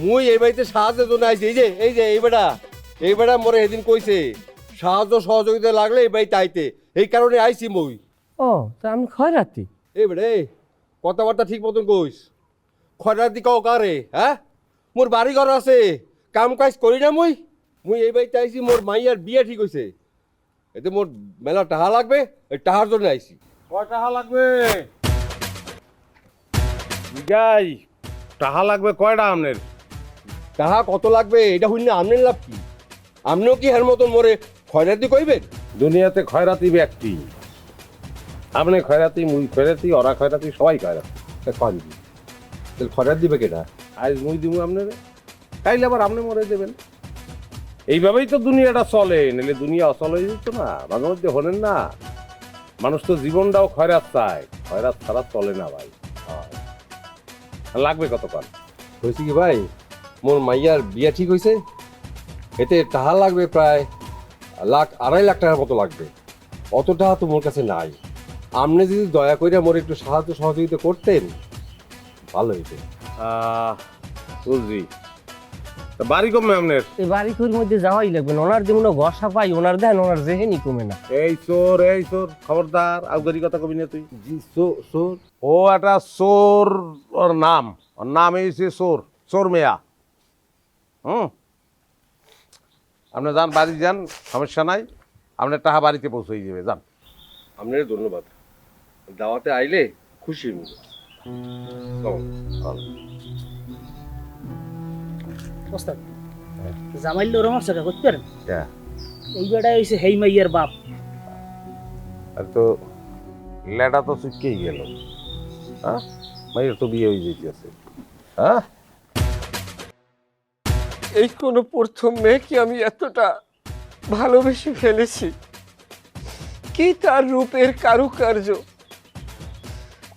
মুই এই বাড়িতে সাহায্যের জন্য আইছি। এই বেটা মোরে সেদিন কইছে সাহায্য সহযোগিতা লাগলে এই বাড়িতে আইতে, এই কারণে আইছি মুই। ও তা আমি খয়রাতি? এই বেটা কথাবার্তা ঠিক মতন কইস। খয়রাতি কও কারে? হ্যাঁ মোর বাড়ি ঘর আছে, কাম কাজ করি না মুই এই বাড়িতে আইছি, মোর মাইয়ার বিয়ে ঠিক হইছে, এতে মোর মেলা টাকা লাগবে, এই টাকার জন্য আইছি। কয় টাকা লাগবে? যাই টাকা লাগবে কয়টা আপনার? টাকা কত লাগবে এটা হইলে আমনের লাভ কি? আপনিও কি হের মতন মোরে খয়রাতি কইবেন? দুনিয়াতে খয়রাতি ব্যক্তি, আপনি খয়রাতি, মুই খয়রাতি, ওরা খয়রাতি, সবাই খয়রাতি। তাহলে খয়রাত দিবে কেটা? আজ মুই দিব আপনারে, কাইলে আবার আপনি মরে দেবেন। এইভাবেই তো দুনিয়াটা চলে, নাহলে দুনিয়া অচল হয়ে যেত না। মাঝে মধ্যে হলেন না, মানুষ তো জীবনটাও খয়রাত চায়, খয়রাত ছাড়া চলে না ভাই। লাগবে কতক্ষণ? হয়েছে কি ভাই, মোর মাইয়ার বিয়া ঠিক হয়েছে, এতে টাকা লাগবে প্রায় 2.5 লাখ টাকার মতো লাগবে। অত টাকা তো মোর কাছে নাই, আপনি যদি দয়া করে মোর একটু সাহায্য সহযোগিতা করতেন ভালো হইতো। বুঝলি, বাড়ি কমবে আপনার? এই বাড়ি ঘরের মধ্যে যাওয়াই লাগবে না, ওনার যেমন ঘষা পাই ওনার দেন, ওনার যেহেনি কমে না। এই চোর, এই চোর, খবরদার আউদারি কথা কবি না তুই। জি চোর? ও একটা চোর, ওর নাম এই চোর, চোর মেয়া। আপনি যান, বাড়ি যান, সমস্যা নাই, আপনার টাকা বাড়িতে পৌঁছে যাবে, যান। আপনার ধন্যবাদ, দাওয়াতে আইলে খুশি হইব। ওস্তাদ জামাইলে ওরম আছে করতে পারেন? এই বেটা হইছে হেই মাইয়ের বাপ। আর তো লেটা তো চুটকেই গেল। মাইয়ের তো বিয়ে হয়ে যেতেছে। হ্যাঁ, এই কোনো প্রথম মেয়েকে আমি এতটা ভালোবেসে ফেলেছি। কি তার রূপের কারুকার্য,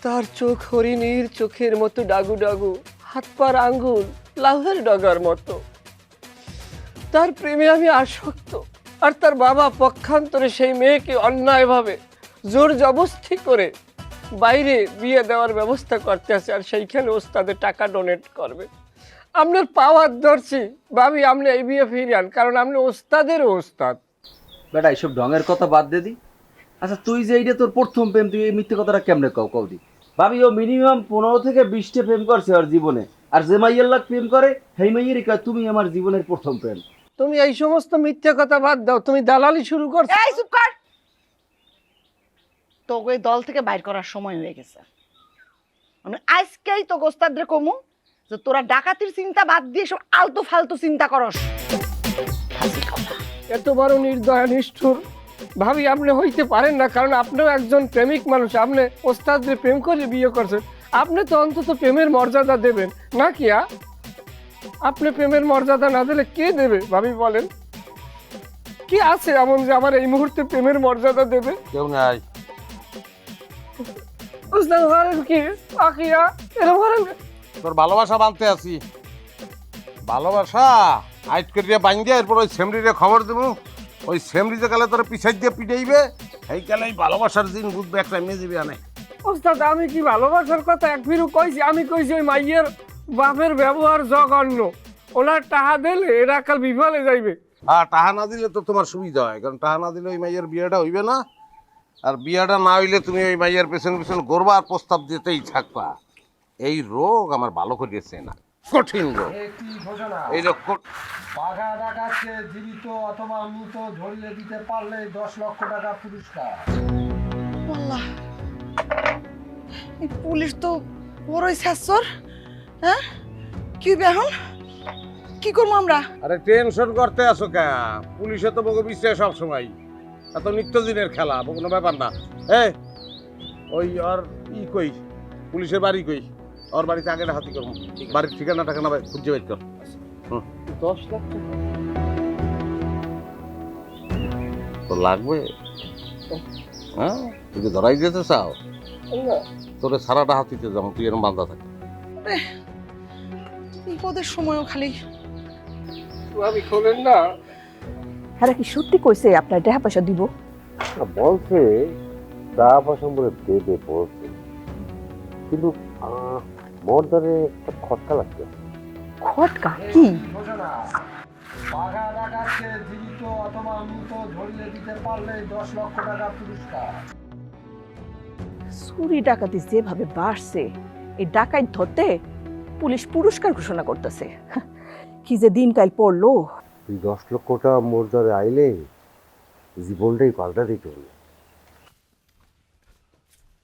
তার চোখ হরিণীর চোখের মতো ডাগু ডাগু, হাত পার আঙ্গুল লাউয়ের ডগার মতো। তার প্রেমে আমি আসক্ত। আর তার বাবা পক্ষান্তরে সেই মেয়েকে অন্যায়ভাবে জোর জবরদস্তি করে বাইরে বিয়ে দেওয়ার ব্যবস্থা করতে আছে, আর সেইখানে ওস্তাদের টাকা ডোনেট করবে। আপনার পাওয়ার ধরছি ভাবি, আপনি এই বিয়ে ফিরিয়ান, কারণ আপনি ওস্তাদেরও ওস্তাদ। বেটা এইসব ঢঙের কথা বাদ দে দি। আচ্ছা তুই যে এইটা তোর প্রথম প্রেম, তুই এই মিথ্যে কথাটা কেমনে কও দি? ভাবি ও মিনিমাম 15 থেকে 20টা প্রেম করছে ওর জীবনে, আর যে মাইয়ের লাগ প্রেম করে সেই মাইয়েরই কয় তুমি আমার জীবনের প্রথম প্রেম। তুমি এই সমস্ত মিথ্যে কথা বাদ দাও, তুমি দালালি শুরু করছো। এই চুপ কর, তোকে এই দল থেকে বাইর করার সময় হয়ে গেছে। আমি আজকেই তো গোস্তাদরে কমু যে তোরা ডাকাতির চিন্তা বাদ দিয়ে সব আলতু ফালতু চিন্তা করস। এত বড় নির্দয়া নিষ্ঠুর ভাবি আপনি হইতে পারেন না, কারণ আপনিও একজন প্রেমিক মানুষ। আপনি ওস্তাদরে প্রেম করে বিয়ে করছেন, আপনি তো অন্তত প্রেমের মর্যাদা দেবেন নাকি? আপনি প্রেমের মর্যাদা না দিলে কে দেবে ভাবি বলেন? কি আছে এমন যে আমার এই মুহূর্তে প্রেমের মর্যাদা দেবে? কেউ নাই। ওস্তাদ বলেন কি আকিয়া এরকম বলেন? তোর ভালোবাসা বানতে আছি, ভালোবাসা আইট করিয়া বান দিয়া এরপর ওই সেমরিরে খবর দেবো। ওই সেমরিতে গেলে তোর পিছাই দিয়ে পিটাইবে, এই গেলে এই ভালোবাসার দিন বুঝবে একটা মেয়ে যাবি আনে। ওস্তাদ আমি কি ভালোবাসার কথা এক ফিরু কইছি? আমি কইছি ওই মাইয়ের বাপের ব্যবহার জঘন্য, ওনার টাহা দিলে এরা কাল বিফলে যাইবে। হ্যাঁ, টাহা না দিলে তো তোমার সুবিধা হয়, কারণ টাহা না দিলে ওই মাইয়ের বিয়েটা হইবে না। আর বিয়েটা না হইলে তুমি ওই মাইয়ের পেছন পেছন ঘুরবা আর প্রস্তাব দিতেই থাকবা। এই রোগ আমার ভালো করিয়েছে না, কঠিন রোগ। এই রোগ বাঘা ডাকাতকে জীবিত অথবা মৃত ধরিয়ে দিতে পারলে 10 লক্ষ টাকা পুরস্কার। আল্লাহ, এই পুলিশ তো বড়ই শাসর। হ্যাঁ, কি এখন কি করবো আমরা? আরে টেনশন করতে আসো কে? পুলিশে তো বগো বিশ্বাস সব সময়, এত নিত্যদিনের খেলা, কোনো ব্যাপার না। ওই আর ই কই, পুলিশের বাড়ি কই? ওর বাড়িতে আগে হাতি করবো, বাড়ির ঠিকানা টাকানা খুঁজে বের কর। 10 লাখ টাকা তো লাগবে। হ্যাঁ, তুই কি ধরাই দিতে চাও? তোরে সারাটা হাতিতে যাবো, তুই এরকম বান্ধা থাক। বিপদের সময়ও খালি ভাবি খোলেন না। হ্যাঁ, কি সত্যি কইছে আপনার টাকা পয়সা দিব? বলছে টাকা পয়সা বলে দেবে বলছে, কিন্তু মর্দারে খটকা লাগছে। খটকা কি? বাঘা ডাকাতকে জীবিত অথবা মৃত ধরিয়ে দিতে পারলে 10 লক্ষ টাকা পুরস্কার। চুরি ডাকাতি যেভাবে বাড়ছে, এই ডাকাত ধরতে পুলিশ পুরস্কার ঘোষণা করতেছে। কি যে দিনকাল পড়লো। তুই 10 লক্ষ টাকা মর্দারে আইলে জীবনটাই পাল্টা দিতে হলো।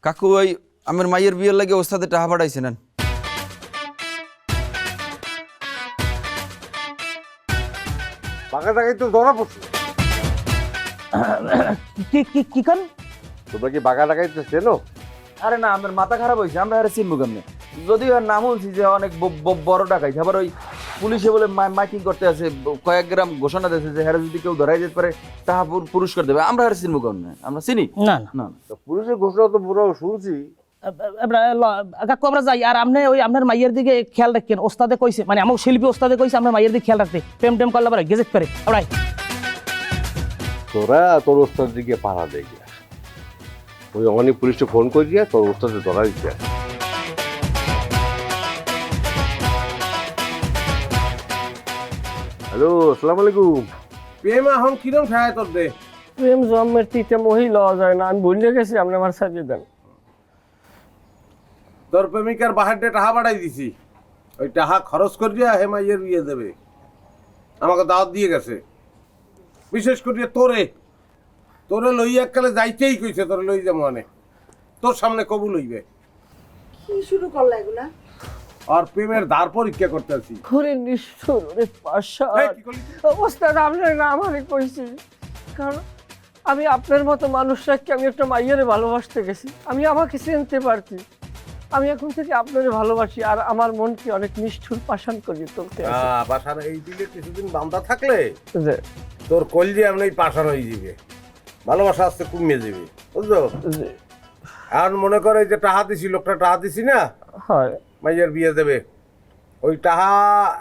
কাকু ওই আমার মাইয়ের বিয়ের লাগে ওস্তাদের টাকা পাঠাইছে নেন। বাঘা ডাকাই তো ধরা পড়ছে। কি কান? তোমরা কি বাঘা ডাকাইতে চেনো? আরে না, আমার মাথা খারাপ হয়েছে, আমরা আরে চিনবো কেমনে? যদিও আর নাম বলছি যে অনেক বড় ডাকাইছে, আবার ওই পুলিশে বলে মাইকিং করতে আছে, কয়েক গ্রাম ঘোষণা দিয়েছে যে হ্যাঁ যদি কেউ ধরাই যেতে পারে তাহা পুরস্কার দেবে। আমরা আর চিনবো কেমনে? আমরা চিনি না না। পুলিশের ঘোষণা তো পুরো শুনছি। কাকু আমরা যাই, আর আপনি ওই আপনার মাইয়ের দিকে খেয়াল রাখেন। ওস্তাদে কইছে, মানে আমার শিল্পী ওস্তাদে কইছে আপনার মাইয়ের দিকে খেয়াল রাখতে, প্রেম টেম করলে পারে গেজেট পারে। আমরা তোরা তোর ওস্তাদ দিকে পাড়া দেয়, ওই অনেক পুলিশকে ফোন করে দিয়ে তোর ওস্তাদে ধরা দিচ্ছে। হ্যালো, আসসালামু আলাইকুম। প্রেম এখন কিরম খায় তোর দে? প্রেম জন্মের তিতে মহি লওয়া যায় না, আমি ভুলে গেছি। আপনি আমার সাজিয়ে দেন। তোর প্রেমিকার বাহারটা টাকা বাড়াই দিছি, ওই টাকা খরচ করিয়া হেমাইয়ের বিয়ে দেবে। আমাকে দাওয়াত দিয়ে গেছে, বিশেষ করিয়া তোরে লইয়া এককালে যাইতেই কইছে, তোরে লই যাবো অনেক, তোর সামনে কবুল হইবে। কি শুরু করলা এগুলা? আর প্রেমের দ্বার পরীক্ষা করতে আছি। ওরে নিষ্ঠুর, ওরে পাশা। ওস্তাদ আপনার না আমারে কইছি, কারণ আমি আপনার মতো মানুষটাকে আমি একটা মাইয়ারে ভালোবাসতে গেছি, আমি আমাকে চিনতে পারছি। আমি এখন থেকে আপনারে ভালোবাসি আর আমার মনকে অনেক নিষ্ঠুর পাষাণ করিয়ে তুলতে আছে। পাশান এই দিলে কিছুদিন বান্ধা থাকলে যে তোর কলজি এমনি পাশান হয়ে যাবে, ভালোবাসা আসতে কমিয়ে যাবে, বুঝছো? যে এখন মনে করে যে টাহা দিছি, লোকটা টাহা দিছি না, হয় মাইয়ের বিয়ে দেবে, ওই টাহা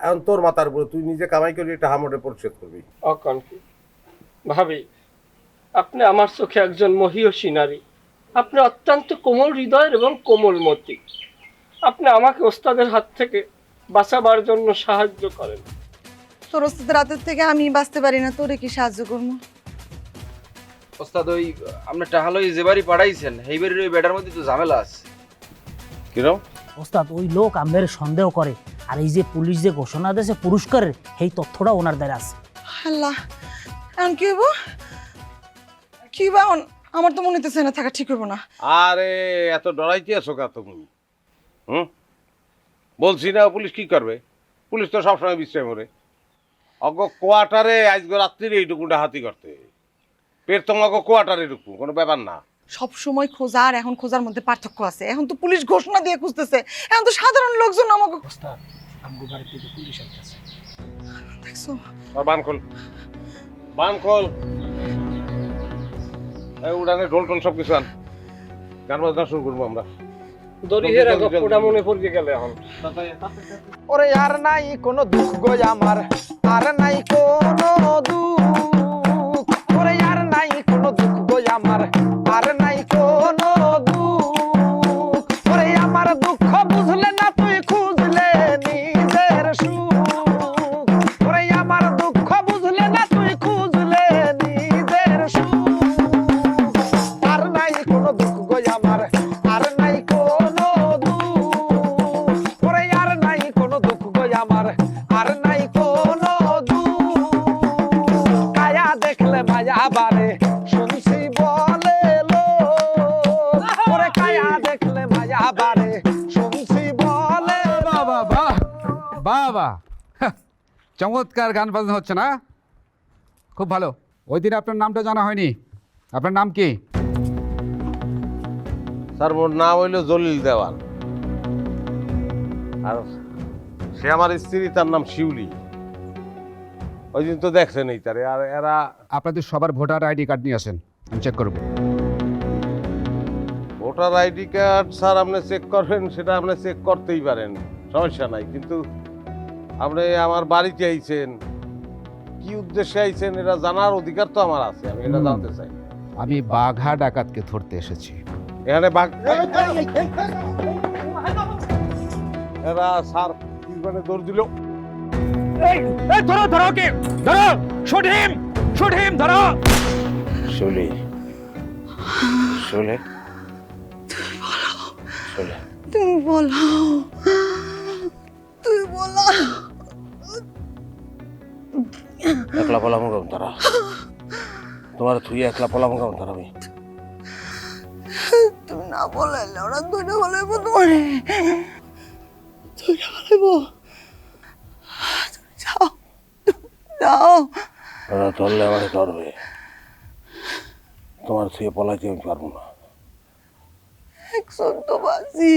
এখন তোর মাথার উপরে, তুই নিজে কামাই করবি, টাহা মোটে পরিশোধ করবি। অকণ্ঠী ভাবি, আপনি আমার চোখে একজন মহীয়সী নারী। আপনি অত্যন্ত কোমল হৃদয়ের এবং কোমলমতি। আপনি আমাকে ওস্তাদের হাত থেকে বাঁচাবার জন্য সাহায্য করেন। তোর ওস্তাদের রাতের থেকে আমি বাঁচতে পারি না, তোরে কি সাহায্য করবো? ওস্তাদ ওই আপনি টাহালই যে বাড়ি পাঠাইছেন এই বাড়ির ওই বেটার মধ্যে তো ঝামেলা আছে। কিরম? ওস্তাদ ওই লোক আমাদের সন্দেহ করে, আর এই যে পুলিশ যে ঘোষণা দিয়েছে পুরস্কারের, এই তথ্যটা ওনার দ্বারা আছে। আল্লাহ, এখন কি হইব? কি বা আমার তো মনে হইতেছে না থাকা ঠিক হইব না। আরে এত ডরাইতে আছো কা তুমি? বলছি না পুলিশ কি করবে? পুলিশ তো সবসময় বিশ্রাম করে। অগ কোয়ার্টারে আজকে রাত্রিরে এইটুকুটা হাতি করতে, পেট তোমাকে কোয়ার্টারে ঢুকু কোনো ব্যাপার না। সব সময় খোঁজা আর এখন খোঁজার মধ্যে পার্থক্য আছে। এখন তো পুলিশ ঘোষণা দিয়ে খুঁজতেছে, এখন তো সাধারণ লোকজন আমাকে ওস্তাদ আমগো বাড়িতে তো পুলিশ আইতাছে। দেখছো? আর বান খোল, বান খোল, এই উড়ানে ঢোল টোল সব কিছু আন, গান বাজনা শুরু করবো আমরা। দরিহের গপ্পটা মনে পড়ে গেল এখন। ওরে আর নাই কোনো দুঃখ গো আমার, আর নাই কোনো দুঃখ, ওরে আর নাই কোনো দুঃখ গো আমার, আর নাই কোনো দুঃখ, ওরে আমার দুঃখ বুঝলে না তুই খুঁজলে নিজের সুখ, ওরে আমার দুঃখ বুঝলে না তুই খুঁজলে নিজের সুখ, আর নাই কোনো দুঃখ গো আমার, আর নাই কোনো দুঃখ, ওরে আর নাই কোনো দুঃখ গো আমার, আর নাই কোনো দুঃখ, কায়া দেখলে মায়া বারে শুনছি বলে লোক, ওরে কায়া দেখলে মায়া বারে শুনছি বলে লোক। বাহ বাহ বাহ বাহ, চমৎকার গান বাজনা হচ্ছে না, খুব ভালো। ওই দিন আপনার নামটা জানা হয়নি, আপনার নাম কি? স্যার মোর নাম হইল জলিল দেওয়ান, আর সে আমার স্ত্রী, তার নাম শিউলি। ওই দিন তো দেখছেন এই তারে। আর এরা আপনাদের সবার ভোটার আইডি কার্ড নিয়ে আসেন, আমি চেক করব। ভোটার আইডি কার্ড স্যার আপনি চেক করবেন, সেটা আপনি চেক করতেই পারেন, সমস্যা নাই। কিন্তু আপনি আমার বাড়িতে আইছেন, কি উদ্দেশ্যে আইছেন এটা জানার অধিকার তো আমার আছে, আমি এটা জানতে চাই। আমি বাঘা ডাকাতকে ধরতে এসেছি। এখানে এরা স্যার কি মানে দৌড় দিল। ধরো ধরো, ওকে ধরো, শুট হিম, ধরো। শুলি শুলে শুলে তুমি বলো, তুই বলো। একলা পলাম কেমন তারা? তোমার তুই একলা পলাম কেমন তারা? আমি তুমি না বলাইলে ওরা দুইটা বলাইব তোমারে, দুইটা বলাইব। যাও যাও, ওরা ধরলে আমাকে ধরবে, তোমার ছুঁয়ে পলাইতে আমি পারবো না। একজন তো বাজি,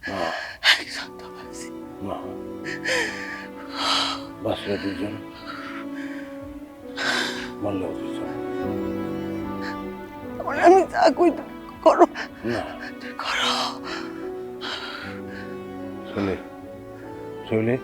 না একজন তো বাজি। না, বাসলে দুজন, মরলেও দুজন। আমি যা কই তুমি করো না করো। শুলে শুলে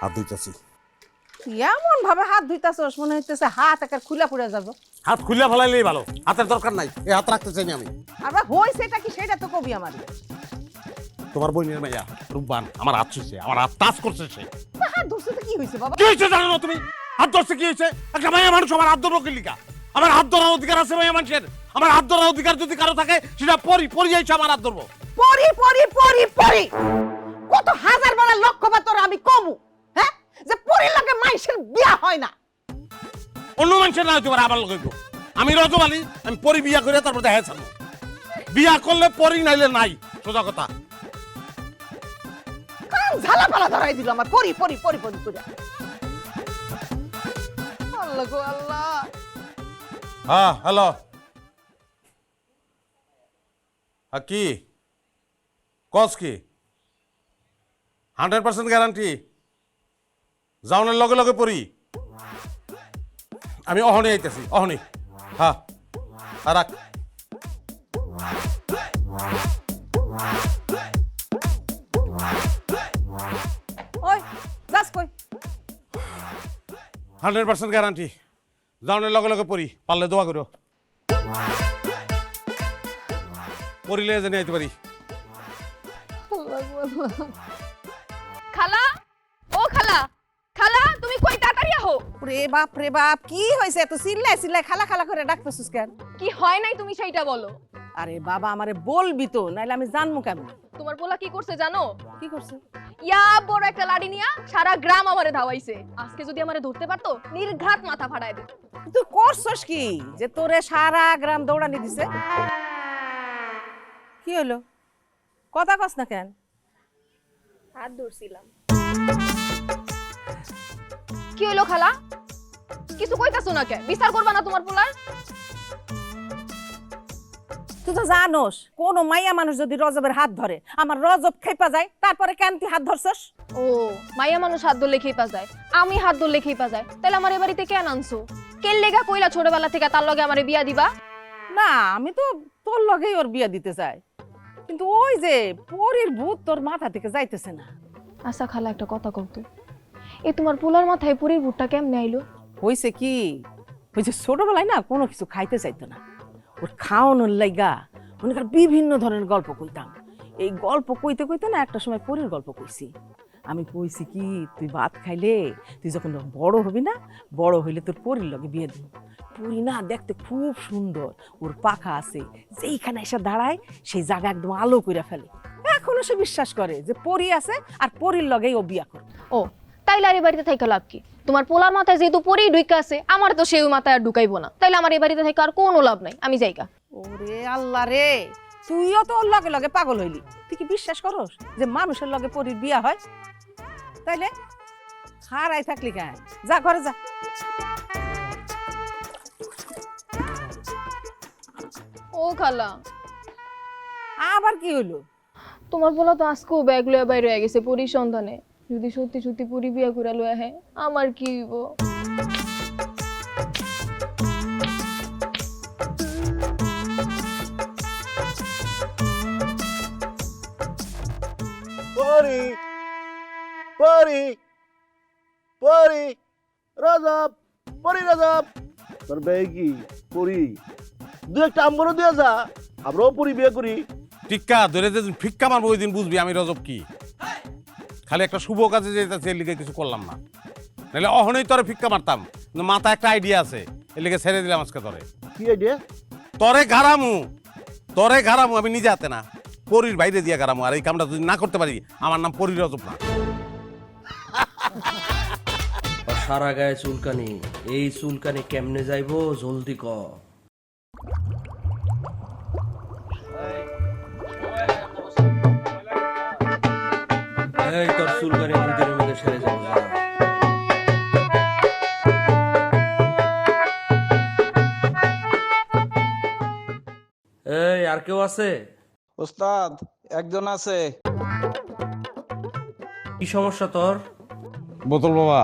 হাত ধুইতেছি। এমন ভাবে হাত ধুইতাছস মনে হইতেছে হাত একের খুলা পড়ে যাব। হাত খুলে ফেলাইলেই ভালো, হাতের দরকার নাই, এই হাত রাখতে চাই না আমি। আবার হইছে এটা কি সেটা তো কবি আমার। তোমার বোনের মাইয়া রূপবান আমার হাত ছুঁইছে, আমার হাত টাচ করছে সে। হাত ধরছে তো কি হইছে বাবা? কি হয়েছে জানো না তুমি? হাত ধরছে কি হয়েছে? একটা মাইয়া মানুষ আমার হাত ধরবো কি লিগা? আমার হাত ধরার অধিকার আছে মাইয়া মানুষের। আমার হাত ধরার অধিকার যদি কারো থাকে সেটা পরি আইছে আমার হাত ধরবো। পরি পরি পরি পরি কত হাজার বার লক্ষবার তোর আমি কমু, হ্যাঁ, যে পরির লগে মাইশের বিয়া হয় না। অন্য মানুষের না হইতে পারে, আমার লগে হইবো। আমি রজবালি, আমি পরি বিয়া করে তারপর দেখা ছাড়বো। বিয়া করলে পরি নাইলে নাই, সোজা কথা। কান ঝালা পালা ধরাই দিল আমার পরি পরি পরি পরি করে। আল্লাহ গো আল্লাহ। হ্যাঁ হ্যালো, কি কস কি 100% গ্যারান্টি? যাওনের লগে লগে পড়ি আমি, অহনি আইতেছি অহনি। হ্যাঁ রাখ। ওই যাস কই? 100% গ্যারান্টি, যাওনের লগে লগে পড়ি, পারলে দোয়া করো, পড়িলে জানি আইতে পারি। খালা, ও খালা, খালা তুমি কই তাড়াতাড়ি আহো। রে বাপ রে বাপ, কি হইছে এত চিল্লাই চিল্লাই খালা খালা করে ডাকতেছিস কেন? কি হয় নাই তুমি সেইটা বলো। আরে বাবা আমারে বলবি তো, নাইলে আমি জানমু কেমন? তোমার পোলা কি করছে জানো? কি করছে? ইয়া বড় একটা লাড়ি নিয়া সারা গ্রাম আমারে ধাওয়াইছে। আজকে যদি আমারে ধরতে পারতো নির্ঘাত মাথা ফাটায় দিত। তুই করছস কি যে তোরে সারা গ্রাম দৌড়ানি দিছে? কি হলো, কথা কস না কেন? হাত ধরছিলাম। কি হলো খালা, কিছু কইতাছো না কেন? বিচার করবা না তোমার পোলার? তুই তো জানোস কোন মাইয়া মানুষ যদি রজবের হাত ধরে আমার রজব খেপা যায়, তারপরে কেন তুই হাত ধরছস? ও মাইয়া মানুষ হাত ধরলে খেপা যায়, আমি হাত ধরলে খেপা যায়, তাহলে আমার এ বাড়িতে কেন আনছো? কেন লেগা কইলা ছোটবেলা থেকে তার লগে আমারে বিয়া দিবা? না আমি তো তোর লগেই ওর বিয়া দিতে চাই, কিন্তু ওই যে পরীর ভূত তোর মাথা থেকে যাইতেছে না। আচ্ছা খালা একটা কথা কও তো, এই তোমার পোলার মাথায় পরীর ভূতটা কেমনে আইলো? হইছে কি, ওই যে ছোটবেলায় না কোনো কিছু খাইতে চাইতো না, ওর খাওয়ানোর লাইগা মনে কর বিভিন্ন ধরনের গল্প কইতাম। এই গল্প কইতে কইতে না একটা সময় পরীর গল্প কইছি। আমি কইছি কি, তুই ভাত খাইলে তুই যখন বড় হবি না, বড় হইলে তোর পরীর লগে বিয়ে দিব। পরী না দেখতে খুব সুন্দর, ওর পাখা আছে, যেইখানে এসে দাঁড়ায় সেই জায়গা একদম আলো করে ফেলে। এখনো সে বিশ্বাস করে যে পরী আছে আর পরীর লগেই ও বিয়া করবে। ও তাইলে আর এই বাড়িতে থাইকা লাভ কি? তোমার পোলার মাথায় যেহেতু পরী ঢুইকা আছে, আমার তো সেই মাথায় আর ঢুকাইবো না, তাইলে আমার এই বাড়িতে থাইকা আর কোনো লাভ নাই, আমি যাইগা। ওরে আল্লাহ রে, তুইও তো ওর লগে লগে পাগল হইলি। তুই কি বিশ্বাস করস যে মানুষের লগে পরীর বিয়া হয়? তাইলে হারাই থাকলি কেন? যা ঘরে যা। ও খালা আবার কি হইলো? তোমার পোলা তো আজকেও ব্যাগ লয়ে বাইরে হয়ে গেছে পরীর সন্ধানে। যদি সত্যি সত্যি পরী বিয়া করে লয়ে আহে, আমার কি হইব? পরি পরি পরি রাজব, পরি রাজব, তোর ভাই কি পরি? দু একটা আমগরও দিয়া যা, আমরাও পরি বিয়ে করি। টিক্কা ধরে যেদিন ফিক্কা মারবো ওই দিন বুঝবি আমি রজব কি। খালি একটা শুভ কাজে যেতেছে, এর লিগে কিছু করলাম না, নাহলে অহনেই তোরে ফিক্কা মারতাম। কিন্তু মাথা একটা আইডিয়া আছে, এর লিগে ছেড়ে দিলাম আজকে তোরে। কি আইডিয়া? তরে ঘাড়ামু আমি নিজে হাতে না, পরীর বাইরে দিয়ে ঘাড়ামু। আর এই কামটা যদি না করতে পারি, আমার নাম পরী রজব না। সারা গায়ে চুলকানি, এই চুলকানি কেমনে যাইবো জলদি ক। এই তোর চুলকানি ভিতরে মধ্যে সেরে যাবো। এই আর কেউ আছে? ওস্তাদ একজন আছে। কি সমস্যা তোর? বোতল বাবা,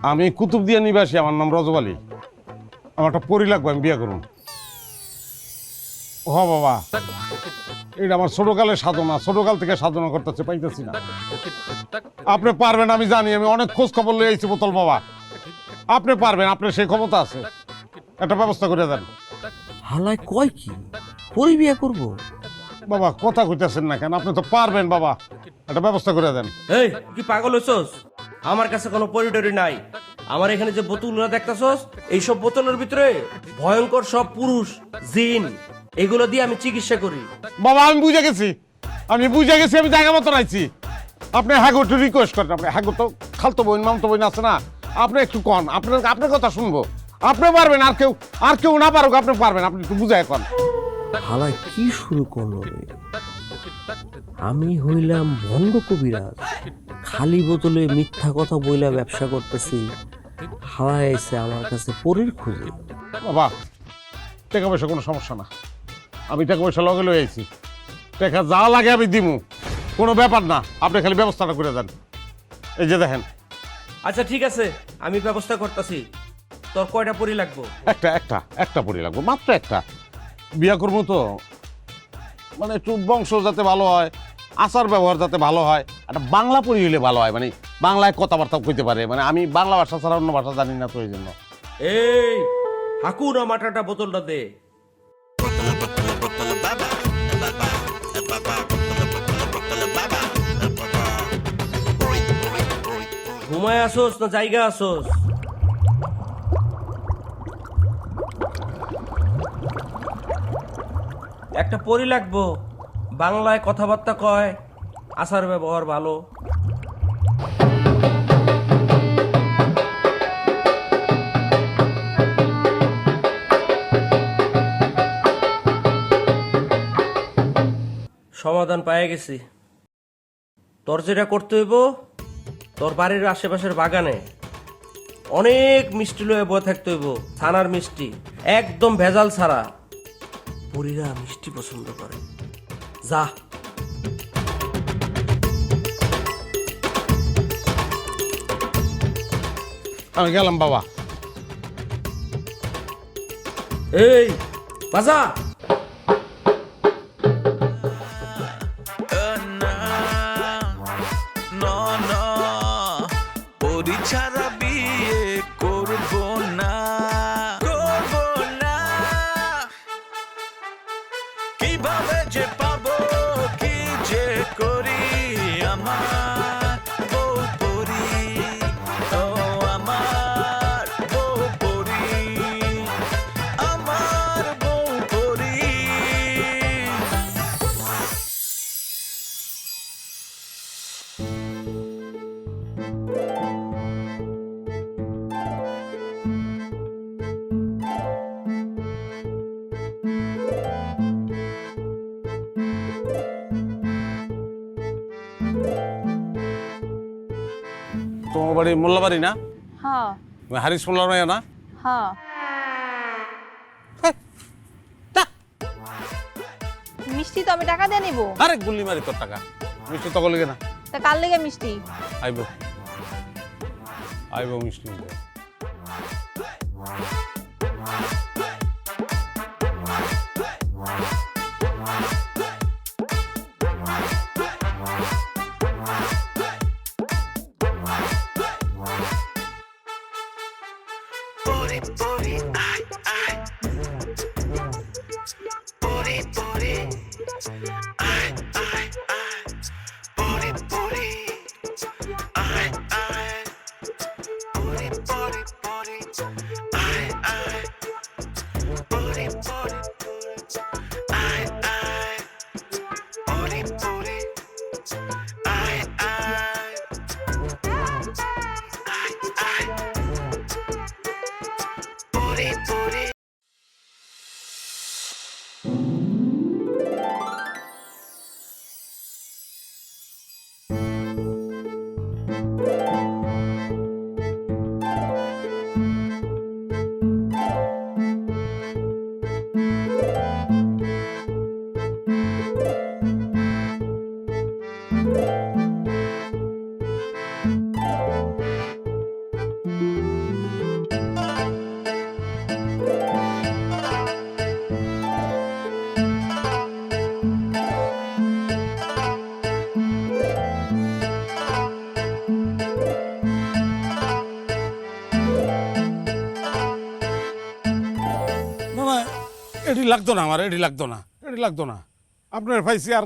আমি কুতুবদিয়া নিবাসী, আমার নাম রজব আলী। আমার একটা পরী লাগবে, আমি বিয়ে করুন। হ বাবা, এটা আমার ছোটকালের সাধনা, ছোটকাল থেকে সাধনা করতেছে, পাইতেছি না। আপনি পারবেন আমি জানি, আমি অনেক খোঁজ খবর লয়ে আইছি বোতল বাবা। আপনি পারবেন, আপনার সেই ক্ষমতা আছে। একটা ব্যবস্থা করে দেন। হালায় কয় কি পরি বিয়া করব? বাবা কথা কইতেছেন না কেন? আপনি তো পারবেন বাবা, একটা ব্যবস্থা করে দেন। এই কি পাগল হইছস? আমার কাছে কোনো পরিটরি নাই। আমার এখানে যে বোতলগুলো দেখতাছস, এইসব বোতলের ভিতরে ভয়ঙ্কর সব পুরুষ জিন, এগুলো দিয়ে আমি চিকিৎসা করি। বাবা আমি বুঝে গেছি, আমি জায়গা মতো আইছি। আপনি হ্যাগো একটু রিকোয়েস্ট করেন, আপনি হ্যাগো তো খালতো বোন মামতো বোন আছে না, আপনি একটু কন, আপনার কথা শুনবো। আপনি পারবেন, আর কেউ না পারুক, আপনি পারবেন, আপনি একটু বুঝায় কন। হালায় কি শুরু করলো রে? আমি হইলাম ভণ্ড কবিরাজ, খালি বোতলে মিথ্যা কথা বইলা ব্যবসা করতেছি। হালায় এসে আমার কাছে পরীর খুঁজে। বাবা টাকা পয়সা কোনো সমস্যা না, আমি টাকা পয়সা লগে লই আইছি, টাকা যা লাগে আমি দিমু, কোনো ব্যাপার না। আপনি খালি ব্যবস্থাটা করে দেন। এই যে দেখেন। আচ্ছা ঠিক আছে, আমি ব্যবস্থা করতেছি। তোর কয়টা পরি লাগবো? একটা পরি লাগবো, মাত্র একটা। বিয়া করবো তো, মানে একটু বংশ যাতে ভালো হয়, আচার ব্যবহার যাতে ভালো হয়, একটা বাংলা পরি হইলে ভালো হয়, মানে বাংলায় কথাবার্তা কইতে পারে। মানে আমি বাংলা ভাষা ছাড়া অন্য ভাষা জানি না, তো এই জন্য। এই হাকুনা মাটাটা বোতলটা দে। ঘুমায় আসোস না জায়গা আসোস? একটা পরি লাগবো, বাংলায় কথাবার্তা কয়, আচার ব্যবহার ভালো। সমাধান পেয়ে গেছি। তোর যেটা করতে হইব, তোর বাড়ির আশেপাশের বাগানে অনেক মিষ্টি লয়ে বয়ে থাকতে হইব, ছানার মিষ্টি, একদম ভেজাল ছাড়া। পরীরা মিষ্টি পছন্দ করে। যা। আমি গেলাম বাবা। এই বাজা। ছাড়া বিয়ে করব না, কিভাবে যে পাবো, কি যে করি, আমার বউ পরি, ও আমার বউ পরি, আমার বউ পরি। তোমার বাড়ি মোল্লাবাড়ি না? হ্যাঁ হারিস মোল্লার মাইয়া না? হ্যাঁ। মিষ্টি তো আমি টাকা দিয়ে নিবো। আরে গুল্লি মারি তোর টাকা, মিষ্টি তখন লেগে না। তা কার লেগে মিষ্টি? আইব মিষ্টি। Puri, puri, ay, ay. Puri, puri, ay, ay, ay. Puri, puri, ay, ay. Puri, puri, puri, ay, ay. Puri, puri, ay, ay. Puri, puri, ay, ay. Ay, ay. এটি লাগতো না আমার, এটি লাগতো না, এটি লাগতো না। আপনার পাইছি আর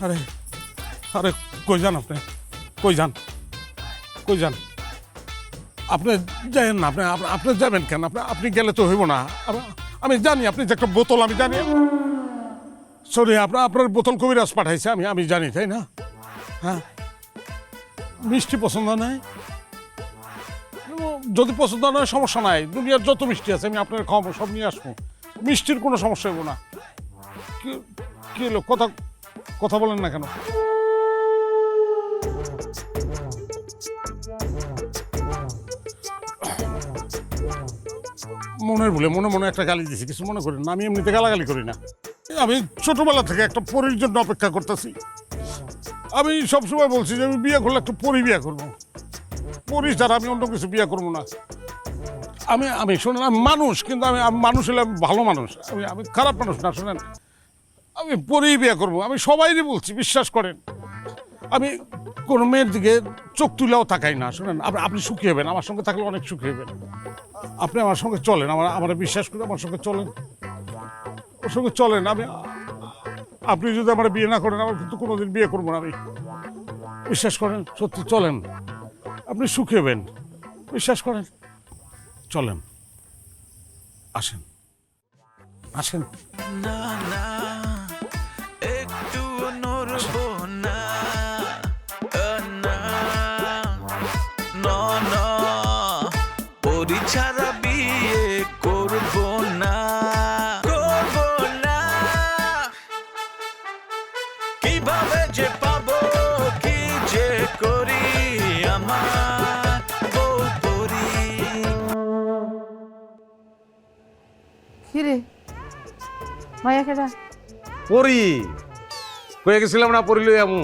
আরে আরে কই যান আপনি, কই যান, কই যান? আপনি যাবেন না, আপনি যাবেন কেন? আপনি গেলে তো হইব না। আমি জানি আপনি যে একটা বোতল, আমি জানি। সরি, আপনার বোতল কবিরাজ পাঠাইছে, আমি জানি, তাই না? হ্যাঁ, মিষ্টি পছন্দ নাই? যদি পছন্দ নয় সমস্যা নাই, দুনিয়ার যত মিষ্টি আছে আমি আপনার খাওয়াবো, সব নিয়ে আসবো, মিষ্টির কোনো সমস্যা হইব না। কি হলো, কথা বলেন না কেন? মনের ভুলে মনে একটা গালি দিয়েছি, কিছু মনে করেন না, আমি এমনিতে গালাগালি করি না। আমি ছোটবেলা থেকে একটা পরীর জন্য অপেক্ষা করতেছি। আমি সবসময় বলছি যে আমি বিয়ে করলে একটা পরী বিয়ে করবো, পরী ছাড়া আমি অন্য কিছু বিয়ে করবো না। আমি শোনেন, আমি মানুষ, কিন্তু আমি মানুষ হলে আমি ভালো মানুষ, আমি খারাপ মানুষ না। শোনেন, আমি পরী বিয়ে করবো, আমি সবাইই বলছি, বিশ্বাস করেন। আমি কোনো মেয়ের দিকে চোখ তুলেও তাকাই না। শোনেন, আপনি সুখী হবেন, আমার সঙ্গে থাকলে অনেক সুখী হবেন। আপনি আমার সঙ্গে চলেন, আমার বিশ্বাস করে আমার সঙ্গে চলেন, ওর সঙ্গে চলেন। আপনি যদি আমার বিয়ে না করেন, আমার কিন্তু কোনোদিন বিয়ে করবো না আমি, বিশ্বাস করেন। সত্যি চলেন, আপনি সুখী হবেন, বিশ্বাস করেন। চলেন, আসেন, আসেন। না না একটু নড়বো না, না না পরি ছাড়া বিয়ে করবো না, করবো না। কিভাবে যে পাবো, কি যে করি, আমার বউ পরি। কিরে মাইয়া কেডা? পরি কয়ে গেছিলাম না, পরি লই আমু,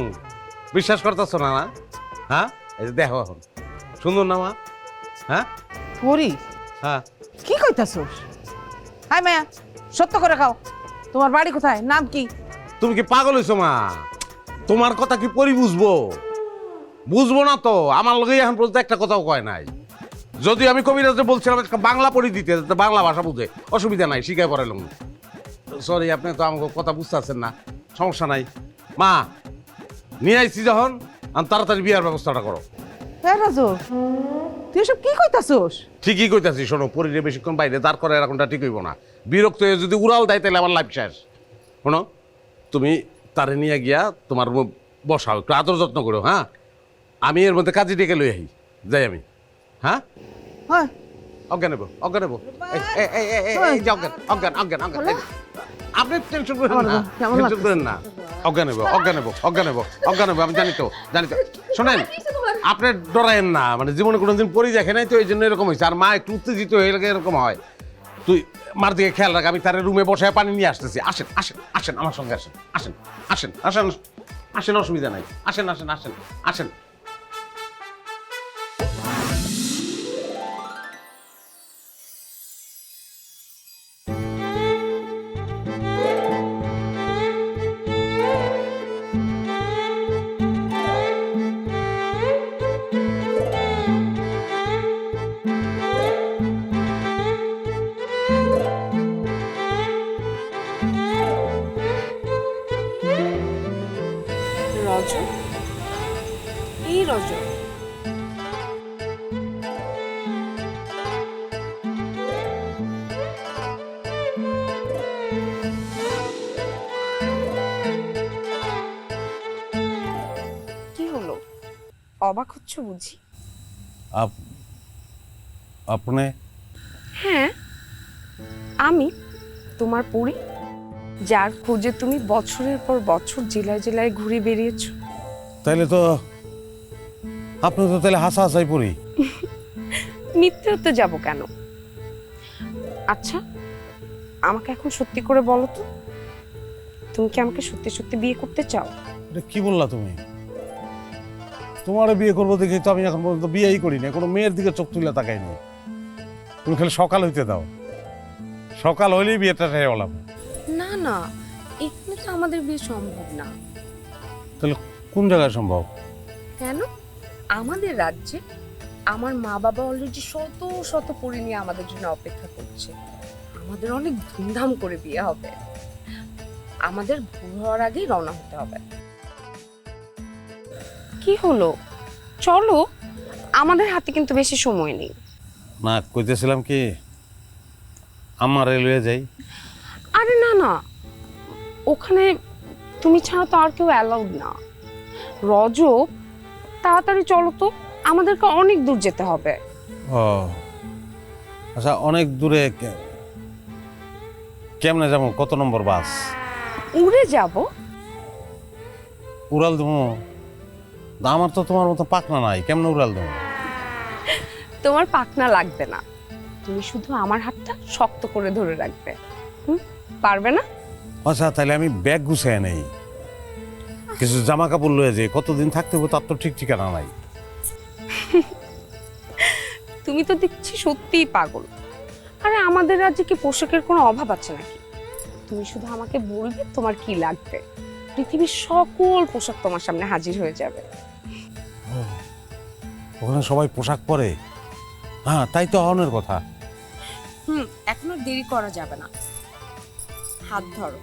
বিশ্বাস করতেছ না? না, হ্যাঁ, এই যে দেখো এখন সুন্দর না মা? হ্যাঁ পরি? হ্যাঁ। কি কইতাছস? হাই মায়া, সত্য করে খাও, তোমার বাড়ি কোথায়, নাম কি? তুমি কি পাগল হইছো মা? তোমার কথা কি পরি বুঝবো? বুঝবো না তো, আমার লগে এখন পর্যন্ত একটা কথাও কয় নাই। যদি আমি কবিরাজে বলছিলাম একটা বাংলা পড়ি দিতে, বাংলা ভাষা বুঝে, অসুবিধা নাই, শিখাই পড়াইলাম। সরি, আপনি তো আমাকে কথা বুঝতে পারছেন না, সমস্যা নাই মা, নিয়ে আইছি যখন, তাড়াতাড়ি বিয়ার ব্যবস্থাটা করো। হ্যাঁ রাজু, তুই এসব কি কইতাছস? ঠিকই কইতাছি, শোনো, পরিরে বেশিক্ষণ বাইরে দাঁড় করে এরকমটা ঠিক হইব না। বিরক্ত হয়ে যদি উড়াল দেয় তাহলে আমার লাইফ শেষ। শোনো, তুমি তারে নিয়ে গিয়া তোমার বসাও, একটু আদর যত্ন করো। হ্যাঁ, আমি এর মধ্যে কাজে ডেকে লই আহি, যাই আমি। হ্যাঁ, হ্যাঁ, অজ্ঞান নেবো, অজ্ঞান নেবো, অজ্ঞান অজ্ঞান অজ্ঞান। আপনি টেনশন করেন না, টেনশন করেন না, অজ্ঞান নেবো, অজ্ঞান নেবো, অজ্ঞান নেবো, অজ্ঞান নেবো, আমি জানি তো, জানি তো। শোনেন, আপনি ডরায়েন না, মানে জীবনে কোনোদিন পরি দেখে নাই তো, এই জন্য এরকম হয়েছে। আর মা একটু উত্তেজিত হয়ে গেলে এরকম হয়। তুই মার দিকে খেয়াল রাখ, আমি তার রুমে বসে পানি নিয়ে আসতেছি। আসেন, আসেন, আসেন, আমার সঙ্গে আসেন, আসেন, আসেন, আসেন, আসেন, অসুবিধা নাই, আসেন, আসেন, আসেন, আসেন। রজ, এই রজ, কি হলো, অবাক হচ্ছ বুঝি? আপনি? হ্যাঁ, আমি তোমার পরি, যার খোঁজে তুমি বছরের পর বছর জেলায় জেলায় ঘুরে বেরিয়েছ। তাইলে তো আপনি তো তাহলে হাসা হাসাই পড়ি। মিথ্যে হতে যাব কেন? আচ্ছা, আমাকে এখন সত্যি করে বলো তো, তুমি কি আমাকে সত্যি সত্যি বিয়ে করতে চাও? এটা কি বললা তুমি? তোমার বিয়ে করবো দেখে তো আমি এখন পর্যন্ত বিয়েই করি না, কোনো মেয়ের দিকে চোখ তুলে তাকাইনি। তুমি খালি সকাল হইতে দাও, সকাল হইলেই বিয়েটা সেরে বললাম। না না, এখানে তো আমাদের বিয়ে সম্ভব না। তাহলে কোন জায়গায় সম্ভব? কেন? আমাদের রাজ্যে আমার মা বাবা অলরেডি শত শত পরি নিয়ে আমাদের জন্য অপেক্ষা করছে। আমাদের অনেক ধুমধাম করে বিয়ে হবে। আমাদের ভোর হওয়ার আগেই রওনা হতে হবে। কি হলো, চলো, আমাদের হাতে কিন্তু বেশি সময় নেই। না, কইতেছিলাম কি আমার রেলওয়ে যাই। আরে না না, ওখানে তুমি ছাড়া তো আর কেউ অ্যালাউড না। রজব, তাড়াতাড়ি চলো তো, আমাদেরকে অনেক দূর যেতে হবে। ও আচ্ছা, অনেক দূরে কেমনে যাবো? কত নম্বর বাস? উড়ে যাব। উড়াল দেবো? আমার তো তোমার মতো পাকনা নাই, কেমনে উড়াল দেবো? তোমার পাখনা লাগবে না, তুমি শুধু আমার হাতটা শক্ত করে ধরে রাখবে। পারবে না? আচ্ছা, তাহলে আমি ব্যাগ গুছিয়ে নেই, কিছু জামা কাপড় লয়ে যাই। কতদিন থাকতে হবে তার তো ঠিক ঠিকানা নাই। তুমি তো দেখছি সত্যিই পাগল। আরে আমাদের রাজ্যে কি পোশাকের কোনো অভাব আছে নাকি? তুমি শুধু আমাকে বলবে তোমার কি লাগবে, পৃথিবীর সকল পোশাক তোমার সামনে হাজির হয়ে যাবে। ওখানে সবাই পোশাক পরে? হ্যাঁ, তাই তো হওয়ার কথা। এখন আর দেরি করা যাবে না, হাত ধরো।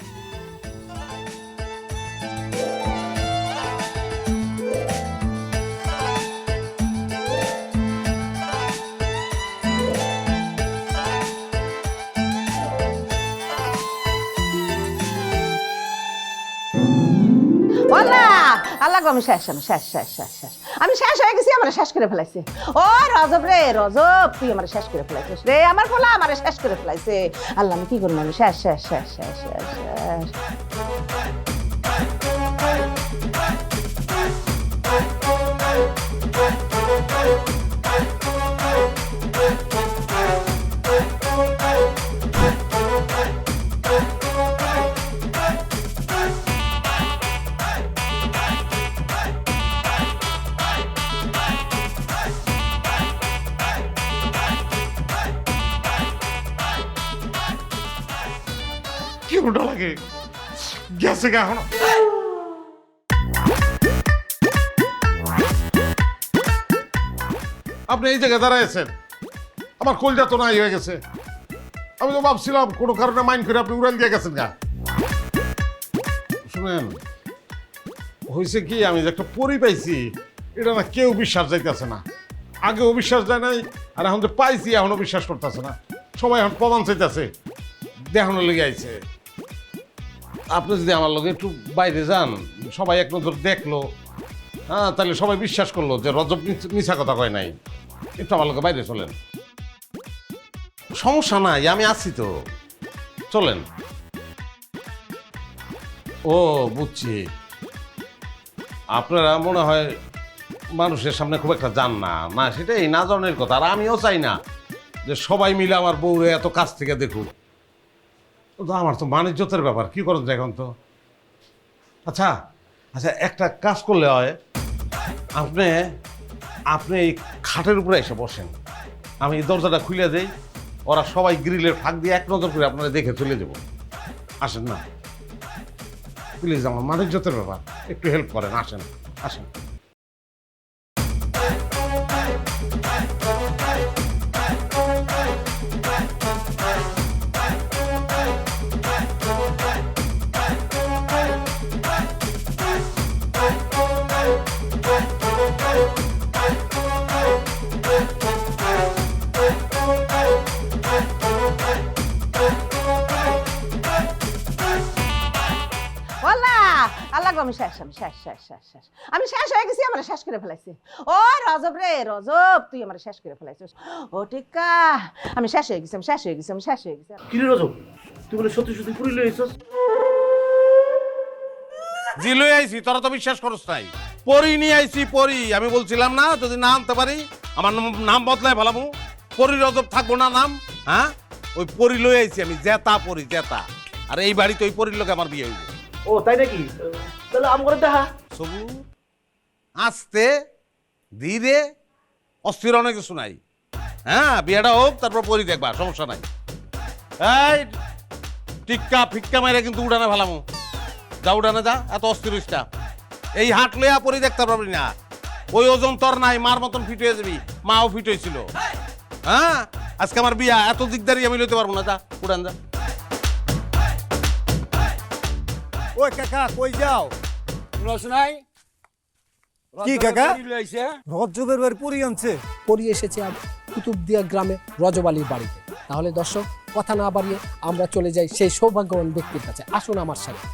আল্লাহ গো, আমি শেষ, আমি শেষ শেষ শেষ শেষ, আমি শেষ হয়ে গেছি, আমার শেষ করে ফেলাইছে। ও রজব রে রজব, তুই আমার শেষ করে ফেলাইছিস রে, আমার পোলা আমার শেষ করে ফেলাইছে। আল্লাহ, আমি কি করবো? আমি শেষ শেষ শেষ শেষ শেষ শেষ। কেমনটা লাগে? গেছে গা এখন। আপনি এই জায়গায় দাঁড়াইছেন, আমার কলজা তো নাই হয়ে গেছে। আমি তো ভাবছিলাম কোনো কারণে মাইন্ড করে আপনি উড়াল দিয়ে গেছেন গা। শুনেন, হয়েছে কি, আমি যে একটা পরি পাইছি, এটা না কেউ বিশ্বাস যাইতেছে না। আগেও বিশ্বাস যায় নাই, আর এখন যে পাইছি এখনো বিশ্বাস করতেছে না। সবাই এখন প্রমাণ চাইতেছে, দেখানোর লেগে আইছে। আপনি যদি আমার লগে একটু বাইরে যান, সবাই এক নজর দেখলো, হ্যাঁ, তাহলে সবাই বিশ্বাস করলো যে রজব মিছা কথা কয় নাই। একটু আমার লগে বাইরে চলেন। সমস্যা নাই, আমি আছি তো, চলেন। ও বুঝছি, আপনারা মনে হয় মানুষের সামনে খুব একটা জান না, না সেটাই না জানার কথা। আর আমিও চাই না যে সবাই মিলে আমার বউরে এত কাছ থেকে দেখুক। আমার তো বাণিজ্যতের ব্যাপার, কি করেন এখন তো। আচ্ছা আচ্ছা, একটা কাজ করলে হয়, আপনি আপনি এই খাটের উপরে এসে বসেন, আমি এই দরজাটা খুলে দেই, ওরা সবাই গ্রিলের ফাঁক দিয়ে এক নজর করে আপনারা দেখে চলে যাব। আসেন না প্লিজ, আমার বাণিজ্যতের ব্যাপার, একটু হেল্প করেন, আসেন আসেন। আল্লাহ গো, আমি শেষ, আমি শেষ শেষ শেষ শেষ, আমি শেষ হয়ে গেছি, আমার শেষ করে ফেলাইছে। ও রজব রে রজব, তুই আমার শেষ করে ফেলাইছিস। ও টিক্কা, আমি শেষ হয়ে গেছি, আমি শেষ হয়ে গেছি, আমি শেষ হয়ে গেছি। কি রে রজব, তুই বলে সত্যি সত্যি পুরি লই আইছস? জি লই আইছি, তোরা তো বিশ্বাস করছ নাই। পরি নিয়ে আইছি, পরি। আমি বলছিলাম না যদি না আনতে পারি আমার নাম বদলায় ভালামু, পরি রজব থাকবো না নাম। হ্যাঁ, ওই পরি লই আইছি আমি, জেতা পরি জেতা। আর এই বাড়িতে ওই পরির লোক আমার বিয়ে হইব। ও তাই নাকি? তাহলে আম করে দেখা। সবু আস্তে ধীরে, অস্থির অনেক কিছু নাই। হ্যাঁ, বিয়েটা হোক, তারপর পরি দেখবা, সমস্যা নাই। এই টিক্কা ফিক্কা মাইরা কিন্তু উড়ানে ভালামু, যা উড়ানে যা, এত অস্থির হইস না। এই হাট লইয়া পরি দেখতে পারবি না, ওই ওজন তোর নাই, মার মতন ফিট হয়ে যাবি। মাও ফিট হয়েছিল। হ্যাঁ, আজকে আমার বিয়া, এত দিকদারি আমি লইতে পারবো না। যা উড়ান যা। ওই কাকা কই যাও? রসনাই কি কাকা? লইছে রজ্জবের বাড়ি পুরি আনছে। পরি এসেছে কুতুবদিয়া গ্রামে রজবালির বাড়িতে। তাহলে দর্শক কথা না বাড়িয়ে আমরা চলে যাই সেই সৌভাগ্যবান ব্যক্তির কাছে। আসুন আমার সাথে।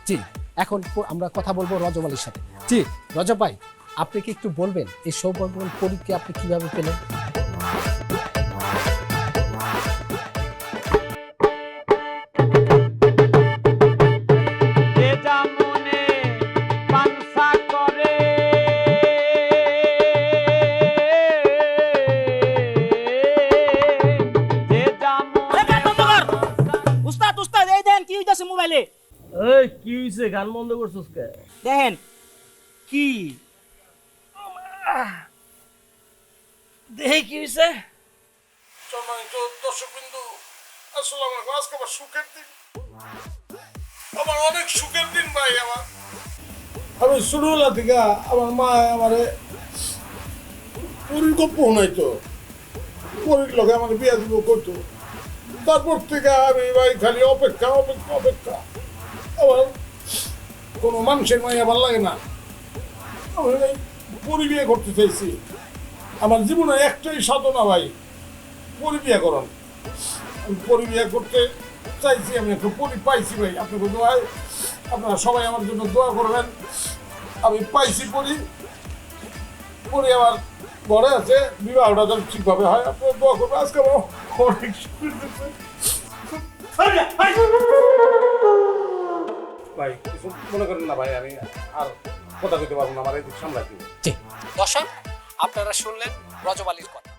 জি, এখন আমরা কথা বলবো রজবালির সাথে। জি রজব ভাই, আপনি কি একটু বলবেন এই সৌভাগ্যবান পরীকে আপনি কিভাবে পেলেন? উস্তাদ উস্তাদ এই দেন কি হইতাছে মোবাইলে। এই কি হইছে? গান বন্ধ করছস কে? দেখেন কি দেখে কি হইছে। সম্মানিত দর্শকবৃন্দু, আসসালামু আলাইকুম। আজকে আমার সুখের দিন, আমার অনেক সুখের দিন ভাই। আমি ছোটবেলা থেকে আমার মা আমারে পুরীর গপ্প শোনাইতো, পুরীর লোকে আমার বিয়া দিব করতো। তারপর থেকে আমি ভাই খালি অপেক্ষা অপেক্ষা অপেক্ষা। আমার কোনো মানুষের মাইয়া ভালো লাগে না, আমি ভাই পুরী বিয়ে করতে চাইছি। আমার জীবনে একটাই সাধনা ভাই, পরি বিয়ে করুন। আমি পরি বিয়ে করতে চাইছি, আমি একটা পরি পাইছি ভাই। আপনাকে দোয়াই, আপনারা সবাই আমার জন্য দোয়া করবেন। আমি পাইছি পরি, পরি আমার ঘরে আছে, বিবাহটা যেন ঠিকভাবে হয়। আপনারা দোয়া করবেন। আজকে আমার অনেক ভাই, কিছু মনে করেন না ভাই, আমি আর কথা কইতে পারবো না, আমার এই দিক সামলাইতে। জি দর্শক, আপনারা শুনলেন রজবালির কথা।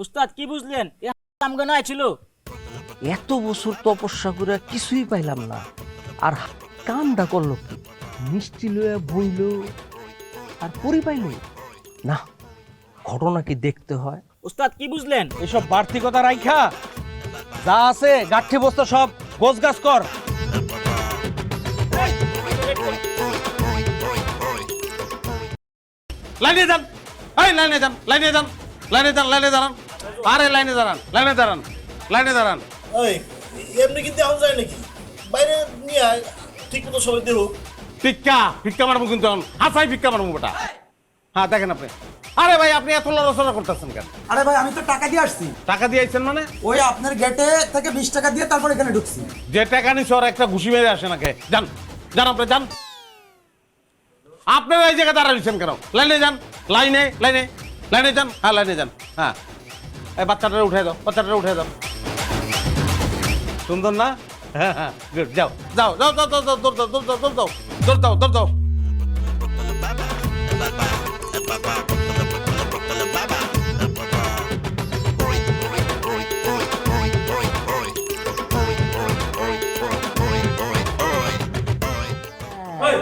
উস্তাদ কি বুঝলেন? এ আমগানো আইছিল। এত বছর তপস্যা করে কিছুই পাইলাম না, আর কামটা করলো কি? মিষ্টি লইয়া বইল আর পরি পাইল না। ঘটনা কি দেখতে হয়। উস্তাদ কি বুঝলেন? এসব বাড়তি কথা রাইখা যা আছে গাঠি বস্তা সব গোছ গাছ কর। লাইনে যান, এই লাইনে যান, লাইনে যান, লাইনে যান, লাইনে দাঁড়ান। আরে লাইনে দাঁড়ান, লাইনে দাঁড়ান, লাইনে দাঁড়ান। ওই এমনি কিন্তু এখন যায় নাকি? বাইরে নিয়ে আয়, ঠিক মতো সবাই দেব। ভিক্ষা ভিক্ষা মারবো কিন্তু, হাসাই ভিক্ষা মারবো বেটা। হ্যাঁ দেখেন আপনি। আরে ভাই, আপনি এত লড়াচড়া করতেছেন কেন? আরে ভাই, আমি তো টাকা দিয়ে আসছি। টাকা দিয়ে আইছেন মানে? ওই আপনার গেটে থেকে 20 টাকা দিয়ে তারপর এখানে ঢুকছি। যে টাকা নিছ ওর একটা ঘুষি মেরে আসে নাকি? যান যান, আপনি যান। আপনারা এই জায়গায় দাঁড়াইছেন কেন? লাইনে যান, লাইনে লাইনে লাইনে যান। হ্যাঁ লাইনে যান। হ্যাঁ, এই বাচ্চাটারে উঠে দাও, বাচ্চাটারে উঠে দাও। সুন্দর না? হ্যাঁ হ্যাঁ, গুড। যাও যাও যাও যাও যাও যাও, দৌড় দাও দৌড় দাও দৌড় দাও দৌড় দাও দৌড় দাও।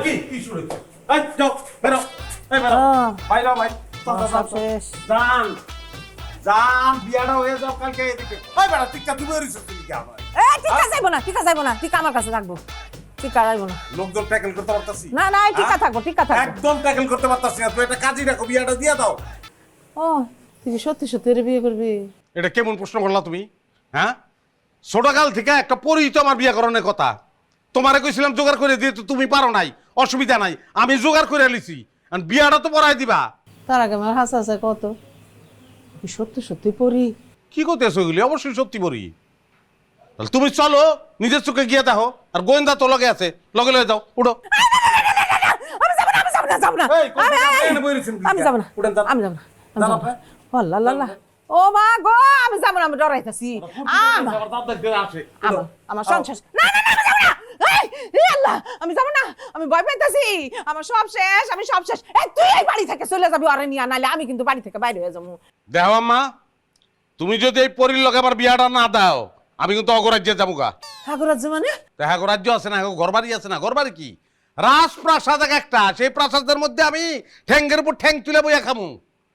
কি কি শুরু হয়েছে? এই যাও, বেরো, এই বেরো, বাইরে ভাই। যান যান, বিয়াটা হয়ে যাও কালকে এদিকে। ওই বেটা, টিকা তুমি এরিছিস তুমি কি আমার? এই টিকা যাইবো না, টিকা যাইবো না, টিকা আমার কাছে রাখবো। টিকা যাইবো না। লোকজন ট্যাকেল করতে পারতাছি না না, এই টিকা থাকবো, টিকা থাকবো। একদম ট্যাকেল করতে পারতাছি না। তুই একটা কাজই রাখো, বিয়াটা দিয়ে দাও। ও তুই সত্যি সত্যি এর বিয়ে করবি? এটা কেমন প্রশ্ন করলা তুমি? হ্যাঁ, ছোটকাল থেকে একটা পরিচিত আমার বিয়ে করানোর কথা। তোমারে কইছিলাম জোগাড় করে দিয়ে, তো তুমি পারো নাই, অসুবিধা নাই, আমি জোগাড় করে লিছি। আর বিয়াটা তো পড়াই দিবা। তার আগে আমার হাসা হাসা কত সত্যি সত্যি পড়ি। কি করতেছো এগুলি? অবশ্যই সত্যি পড়ি। তাহলে তুমি চলো, নিজের চোখে গিয়ে দেখো। আর গোয়েন্দা তো লগে আছে, লগে লগে যাও, উঠো। আমি যাব না, আমি যাব না, যাব না। এই, কোন কথা আপনি এনে বইরেছেন কি? আমি যাব না, উঠেন, যান। আমি যাব না, আমি যাব না। আল্লাহ আল্লাহ, ও মা গো, আমি যাব না, আমি ডরাইতাছি। আমার সংসার। না না না, আমি যাব না। এই আল্লাহ, আমি যাব না, আমি ভয় পাইতাছি। আমার সব শেষ, আমি সব শেষ। এই তুই এই বাড়ি থেকে চলে যাবি, আরে নিয়া, নাইলে আমি কিন্তু বাড়ি থেকে বাইরে হয়ে যাবো। দেখো আম্মা, তুমি যদি এই পরির লগে আবার বিয়াটা না দাও, আমি কিন্তু অগরাজ্যে যাবো গা। ঠাকুরাজ্য মানে? হ্যাঁ, রাজ্য আছে না, ঘর বাড়ি আছে না? ঘর বাড়ি কি রাজপ্রাসাদ একটা, সেই প্রাসাদের মধ্যে আমি ঠ্যাঙ্গের উপর ঠ্যাং তুলে বইয়া খামু।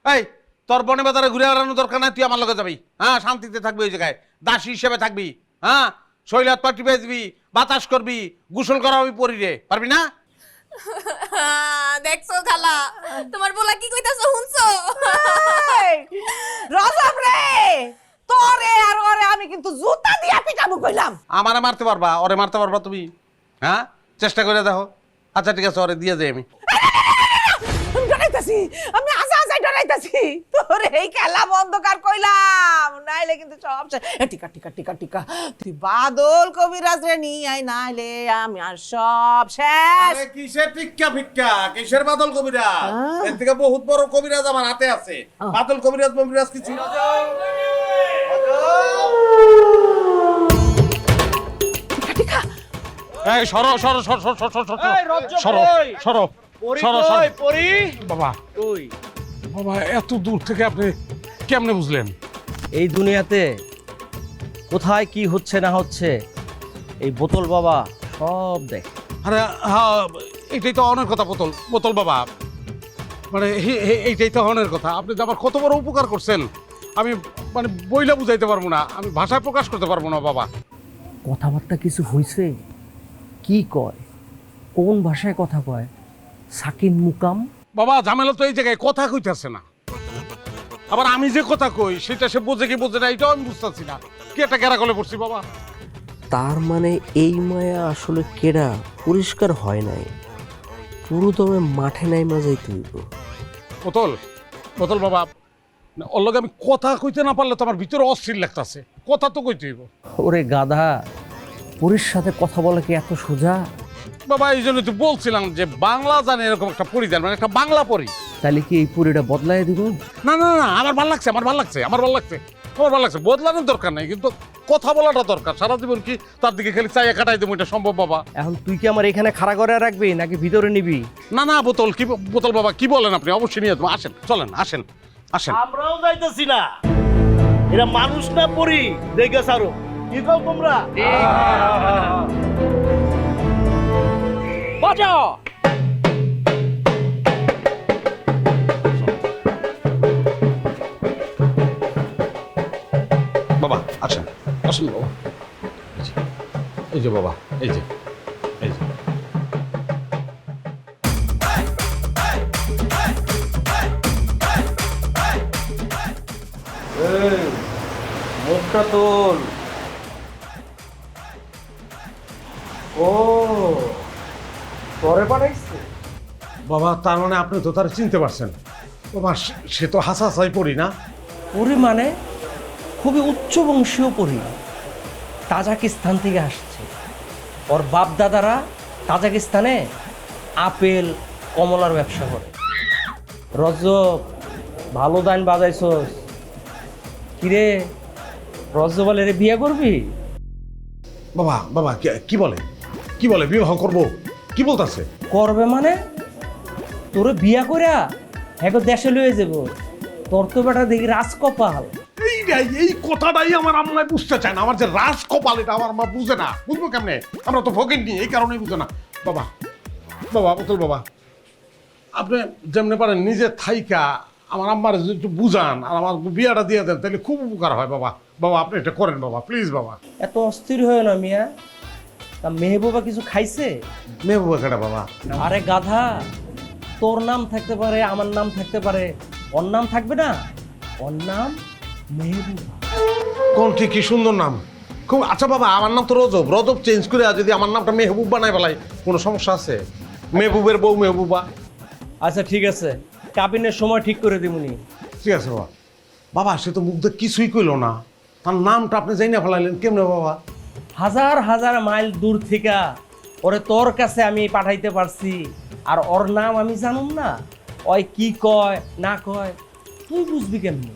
এই তোর বনে বাজারে ঘুরে বেড়ানোর দরকার নাই, তুই আমার লগে যাবি। হ্যাঁ, শান্তিতে থাকবি ওই জায়গায়, দাসী হিসেবে থাকবি। হ্যাঁ, শৈলাত পাটি বেচবি, বাতাস করবি, গোসল করাবি পরিরে, পারবি না? দেখছো খালা তোমার বলা কি কইতাছো শুনছো? রজব রে, তোরে আর ওরে আমি কিন্তু জুতা দিয়া পিটাবো কইলাম। আমারে মারতে পারবা, ওরে মারতে পারবা তুমি? হ্যাঁ, চেষ্টা করে দেখো। আচ্ছা ঠিক আছে, ওরে দিয়ে যাই আমি। ডরাইতাছি, আমি আজাই ডরাইতাছি। তোরে এই খেলা বন্ধ কর কইলাম, নাইলে কিন্তু সব শেষ। টিকা টিকা টিকা টিকা, তুই বাদল কবিরাজ রে নিয়ে আয়, নাইলে আমি আর সব শেষ। আরে কিসের টিক্কা ফিক্কা, কিসের বাদল কবিরাজ? এর থেকে বহুত বড় কবিরাজ আমার হাতে আছে। বাদল কবিরাজ কবিরাজ কিছু না। এই সরো সরো সরো সরো সরো সরো সরো সরো সরো পরি বাবা, কই? বাবা এত দূর থেকে আপনি কেমনে বুঝলেন? এই দুনিয়াতে কোথায় কি হচ্ছে না হচ্ছে এই বোতল বাবা সব দেখে। আরে হ্যাঁ, এটাই তো অনেক কথা। বোতল বোতল বাবা, মানে এইটাই তো অনেক কথা। আপনি তো আমার কত বড় উপকার করছেন, আমি মানে বইলা বুঝাইতে পারবো না, আমি ভাষায় প্রকাশ করতে পারবো না বাবা। কথাবার্তা কিছু হইছে? কি কয়? কোন ভাষায় কথা কয়? সাকিন মুকাম? বাবা ঝামেলা তো এই জায়গায় কথা কইতাছে না, আবার আমি যে কথা কই সেটা সে বোঝে কি বোঝে না এটাও আমি বুঝতেছি না। কি একটা গেরা গলে পড়ছি বাবা। তার মানে এই মায়া আসলে কেডা পরিষ্কার হয় নাই, পুরো দমে মাঠে নাইমা যাইতে হইব। বোতল বোতল বাবা, ওর লগে আমি কথা কইতে না পারলে তো আমার ভিতরে অস্থির লাগতাছে। কথা তো কইতে হইব। ওরে গাধা, পরির সাথে কথা বলা কি এত সোজা? বাবা এই জন্য তো বলছিলাম যে বাংলা জানে এরকম একটা পরি দেন, মানে একটা বাংলা পরি। তাহলে কি এই পুরিটা বদলাই দিব? না না না, আমার ভালো লাগছে, আমার ভালো লাগছে, আমার ভালো লাগছে, আমার ভালো লাগছে। বদলানোর দরকার নাই, কিন্তু কথা বলাটা দরকার। সারা জীবন কি তার দিকে খালি চাইয়া কাটাই দেবো, এটা সম্ভব বাবা? এখন তুই কি আমার এখানে খাড়া করে রাখবি নাকি ভিতরে নিবি? না না বোতল, কি বোতল বাবা কি বলেন আপনি? অবশ্যই নিয়ে যাবো, আসেন চলেন, আসেন আসেন। আমরাও যাইতেছি না, এরা মানুষ না পরি দেখে সারো। কি কও তোমরা? বাঁচাও! বাবা আসেন, আসেন বাবা। এই যে বাবা, এই যে এই যে। মুখটা তোল। ও পরে পাঠাইছে বাবা, তার মানে আপনি তো তারা চিনতে পারছেন বাবা? সে তো হাসাহাসাই পড়ি না? পরি মানে খুবই উচ্চ বংশীয় পরি, তাজাকিস্তান থেকে আসছে। ওর বাপ দাদারা তাজাকিস্তানে আপেল কমলার ব্যবসা করে। রজব, ভালো দান বাজাইছস। কিরে রজব বলে রে বিয়ে করবি? বাবা বাবা কি বলে, কি বলে বিবাহ করবো? কি বলতাছে? করবে মানে তোরে বিয়া কইরা এখন দেশে লয়ে যাব। তোর তো বেটা দেখি রাজকপাল। এই কথাটাই আমার আম্মা বুঝতে চায় না। আমার যে রাজ কপাল, এটা আমার মা বুঝে না। বুঝবো কেমনে? আমরা তো ভোগেন নি, এই কারণেই বুঝে না। বাবা বাবা বোতল বাবা, আপনি যেমনি পারেন নিজে থাইকা আমার আম্মার যদি একটু বুঝান আর আমার বিয়াটা দিয়ে দেন, তাহলে খুব উপকার হয় বাবা। বাবা আপনি এটা করেন বাবা, প্লিজ বাবা। এত অস্থির হয় না মিয়া। তা মেহবুবা কিছু খাইছে? মেহবুবা কেটা বাবা? আরে গাধা, তোর নাম থাকতে পারে, আমার নাম থাকতে পারে, ওর নাম থাকবে না? ওর নাম মেহবুবা। কোন ঠিক, কি সুন্দর নাম, খুব। আচ্ছা বাবা, আমার নাম তো রজব, রজব চেঞ্জ করে যদি আমার নামটা মেহবুব বানাই ফেলাই, কোনো সমস্যা আছে? মেহবুবের বউ মেহবুবা। আচ্ছা ঠিক আছে, কাবিনের সময় ঠিক করে দিবনি। ঠিক আছে বাবা। বাবা সে তো মুখ দিয়ে কিছুই কইল না, তার নামটা আপনি যাই না ফেলাইলেন কেমনে বাবা? হাজার হাজার মাইল দূর থেকে ওরে তোর কাছে আমি পাঠাইতে পারছি, আর ওর নাম আমি জানুম না? ওই কি কয় না কয় তুই বুঝবি কেমনি?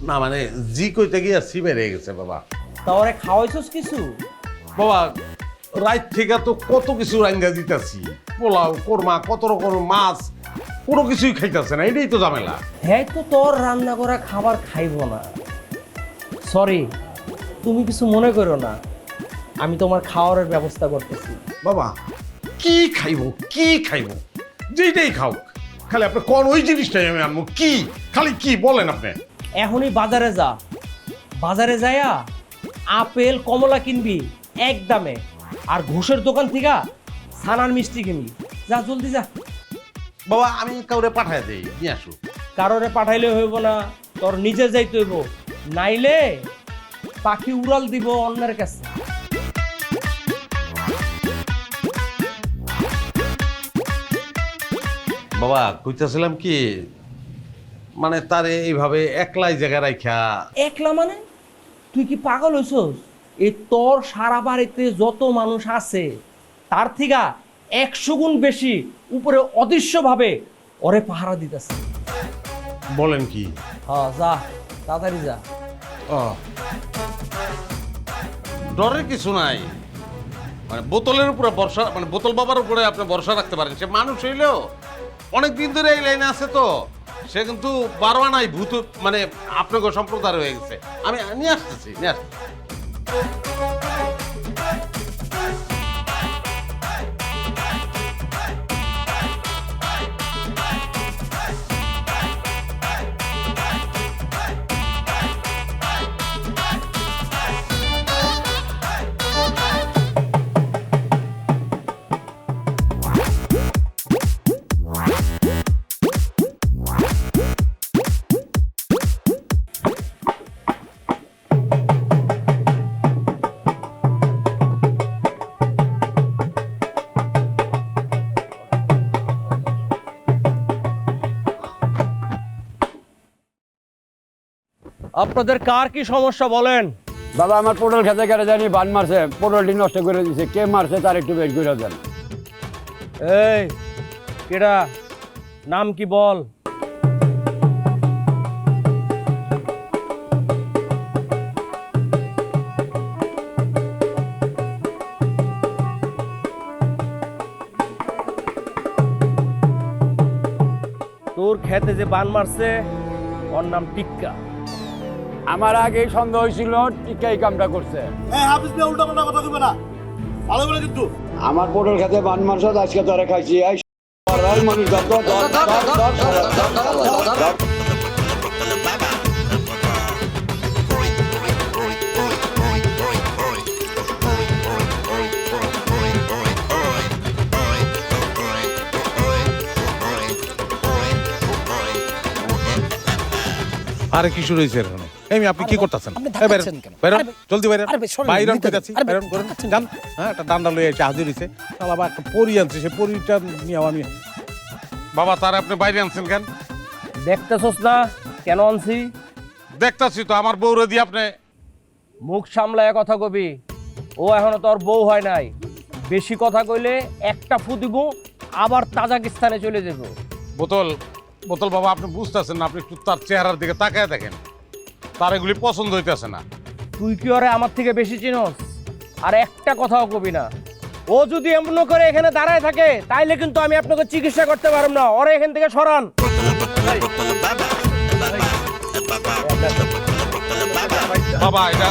না মানে জি কইতে গিয়ে সি বেড়ে গেছে বাবা। তা ওরে খাওয়াইছস কিছু? বাবা রাত থেকে তো কত কিছু রাঙ্গা দিতেছি, পোলাও কোরমা কত রকম মাছ, কোনো কিছুই খাইতেছে না, এটাই তো ঝামেলা। হ্যাঁ তো তোর রান্না করা খাবার খাইব না। সরি, তুমি কিছু মনে করো না, আমি তোমার খাওয়ারের ব্যবস্থা করতেছি। বাবা কি খাইব, কি খাইব? যেটাই খাও, খালি আপনি কোন ওই জিনিসটাই আমি আনবো। কি খালি কি বলেন আপনি? এখনই বাজারে যা, বাজারে যাইয়া আপেল কমলা কিনবি এক দামে, আর ঘোষের দোকান থেকে ছানার মিষ্টি কিনি। যা জলদি যা। বাবা আমি কাউরে পাঠায় দেই নিয়ে আসো। কারোরে পাঠাইলে হইব না, তোর নিজে যাইতে হইব, নাইলে পাখি উড়াল দিব অন্যের কাছে। বাবা কইতাছিলাম কি, মানে তারে এইভাবে একলাই জায়গায় রাখা। একলা মানে? তুই কি পাগল হইছস? এই তোর সারা বাড়িতে যত মানুষ আছে তার থেকে 100 গুণ বেশি উপরে অদৃশ্যভাবে ওরে পাহারা দিতেছে। বলেন কি? হ্যাঁ যা, তাড়াতাড়ি যা। ডরের কিছু নাই, মানে বোতলের উপরে ভরসা, মানে বোতল বাবার উপরে আপনি ভরসা রাখতে পারেন। সে মানুষ হইলেও অনেক দিন ধরে এই লাইনে আছে, তো সে কিন্তু বারবা নাই ভূত, মানে আপনাকে সম্প্রদায় হয়ে গেছে। আমি নিয়ে আসতেছি, নিয়ে আসতেছি। আপনাদের কার কি সমস্যা বলেন? বাবা আমার পটল খেতে গেলে জানি বান মারছে, পটলটি নষ্ট করে দিছে। কে মারছে তার একটু বের করে দেন। এই কেডা, নাম কি বল? তোর খেতে যে বান মারছে ওর নাম টিক্কা। আমার আগে সন্দেহ হয়েছিল টিকা এই কামটা করছে। হাফিজ ভাই উল্টা পাল্টা কথা কইবে না, ভালো করে কিন্তু। আমার পটল খেতে বান মারছে, আজকে তোরে খাইছি। মানুষ আরে কি শুরু হয়েছে এখানে? এই আপনি কি করতেছেন? জলদি বাইরে বাইরে কইতাছি, বাইরে করেন যান। হ্যাঁ একটা ডান্ডা লয়ে এসে হাজির হইছে, শালা একটা পরি আনছে, সে পরিটা নিয়ে আমি। বাবা তার আপনি বাইরে আনছেন কেন? দেখতেছস না কেন আনছি? দেখতাছি তো, আমার বউরে দিয়ে আপনি। মুখ সামলায় কথা কবি, ও এখনো তোর বউ হয় নাই। বেশি কথা কইলে একটা ফু দিব, আবার তাজাকিস্তানে চলে যাব। বোতল বোতল বাবা আপনি বুঝতেছেন না, আপনি একটু তার চেহারার দিকে তাকায় দেখেন, তার এগুলি পছন্দ হইতেছে না। তুই কি ওরে আমার থেকে বেশি চিনস? আর একটা কথাও কবি না। ও যদি এমন করে এখানে দাঁড়ায় থাকে তাইলে কিন্তু আমি আপনাকে চিকিৎসা করতে পারব না। ওরে এখান থেকে সরান। বাবা এটা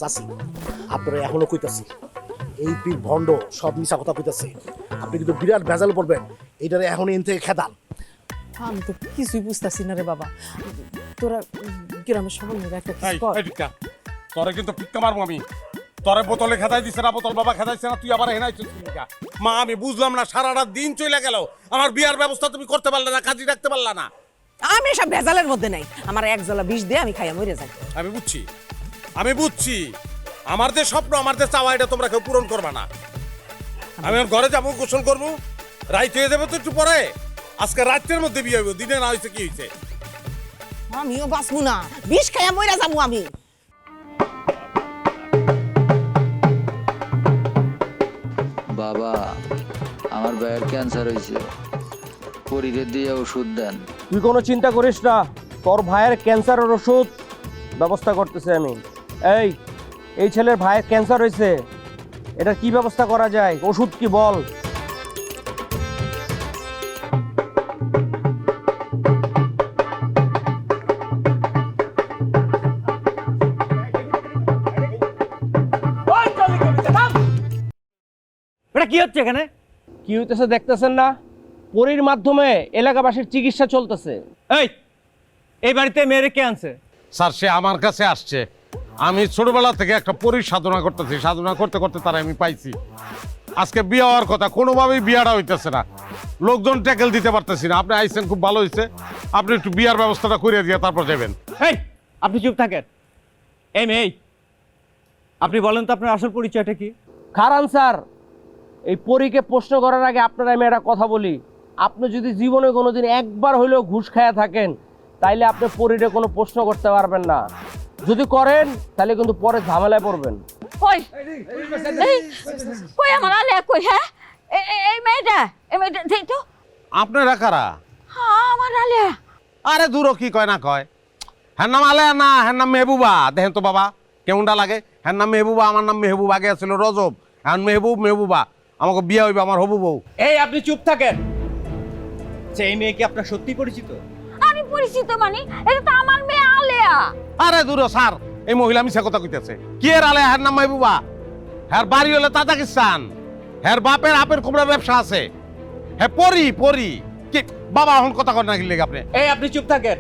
চাচি আপনারা এখনো কইতাছি এই পীর ভণ্ড সব মিছা কথা কইতাছে। আপনি কিন্তু বিরাট ভেজাল পড়বেন, এইটারে এখন এন থেকে খেদান। আমি তো কিছুই বুঝতেছি না রে বাবা। তোরা গ্রামের সবাই মিলে একটা কিছু কর। তোরে কিন্তু পিক্কা মারবো আমি। তোরে বোতলে খেদাই দিছে না, বোতল বাবা খেদাইছে না, তুই আবার হেনাইছিস। মা আমি বুঝলাম না, সারাটা দিন চলে গেল, আমার বিয়ার ব্যবস্থা তুমি করতে পারলে না, কাজী রাখতে পারলা না। আমি সব ভেজালের মধ্যে নাই। আমার এক জলা বিষ দিয়ে আমি খাইয়া মরে যাই। আমি বুঝছি, আমি বুঝছি। আমার যে স্বপ্ন, আমার যে চাওয়া, এটা তোমরা কেউ পূরণ করবা না। আমি ঘরে যাবো, গোসল করবো, রাইত হয়ে যাবে তো একটু পরে। আজকে রাতের মধ্যে বিয়ে হইব, দিনে না হয়েছে কি হয়েছে? আমিও বাঁচবো না, বিষ খাইয়া মরে যাবো আমি। বাবা আমার ভাইয়ের ক্যান্সার হয়েছে, পরীরে দিয়ে ওষুধ দেন। তুই কোনো চিন্তা করিস না, তোর ভাইয়ের ক্যান্সারের ওষুধ ব্যবস্থা করতেছে আমি। এই ছেলের ভাইয়ের ক্যান্সার হয়েছে, এটা কি ব্যবস্থা করা যায়? ওষুধ কি বল? এটা কি হচ্ছে এখানে? কি হইতেছে দেখতেছেন না? পরীর মাধ্যমে এলাকাবাসীর চিকিৎসা চলতেছে। এই এই বাড়িতে মেয়েরে কে আনছে? স্যার সে আমার কাছে আসছে। আমি ছোটবেলা থেকে একটা পরীর সাধনা করতেছি, সাধনা করতে করতে তারা আমি পাইছি। আজকে বিয়ে হওয়ার কথা, কোনোভাবেই বিয়েটা হইতেছে না, লোকজন ট্যাকেল দিতে পারতেছি না। আপনি আইসেন, খুব ভালো হয়েছে। আপনি একটু বিয়ার ব্যবস্থাটা করে দিয়ে তারপর যাবেন। এই আপনি চুপ থাকেন। এই মেয়ে, আপনি বলেন তো আপনার আসল পরিচয়টা কি? খারান স্যার, এই পরীকে প্রশ্ন করার আগে আপনারা আমি একটা কথা বলি। আপনি যদি জীবনে কোনোদিন একবার হইলেও ঘুষ খায়া থাকেন, তাইলে আপনি পরীরে কোনো প্রশ্ন করতে পারবেন না। যদি করেন তাহলে কিন্তু পরে ঝামেলায় পড়বেন। কই কই আমার আলে কই? হ্যাঁ, এই মেয়েটা দেখ তো। আপনারা কারা? হ্যাঁ, আমার আলে। আরে দূর কি কয় না কয়, হ্যাঁ নাম আলে না, হ্যাঁ নাম মেহবুবা। দেখেন তো বাবা কেমনটা লাগে। হ্যাঁ নাম মেহবুবা, আমার নাম মেহবুব। আগে ছিল রজব, এখন মেহবুবা। আমাকে বিয়ে হইবে আমার হবু বউ। এই আপনি চুপ থাকেন। এই মেয়ে কি আপনার সত্যি পরিচিত? আমি পরিচিত মানে এটা তো আমার মেয়ে আলেয়া। আরে দূর স্যার, এই মহিলা মিছা কথা কইতেছে। কি এর আলে? হ্যাঁ নাম মেহবুবা। হ্যাঁ বাড়ি হলে তাজাকিস্তান। হ্যাঁ বাপের আপের কুমড়ার ব্যবসা আছে। হ্যাঁ পরি কি বাবা এখন কথা কর না গেলে আপনি। এই আপনি চুপ থাকেন।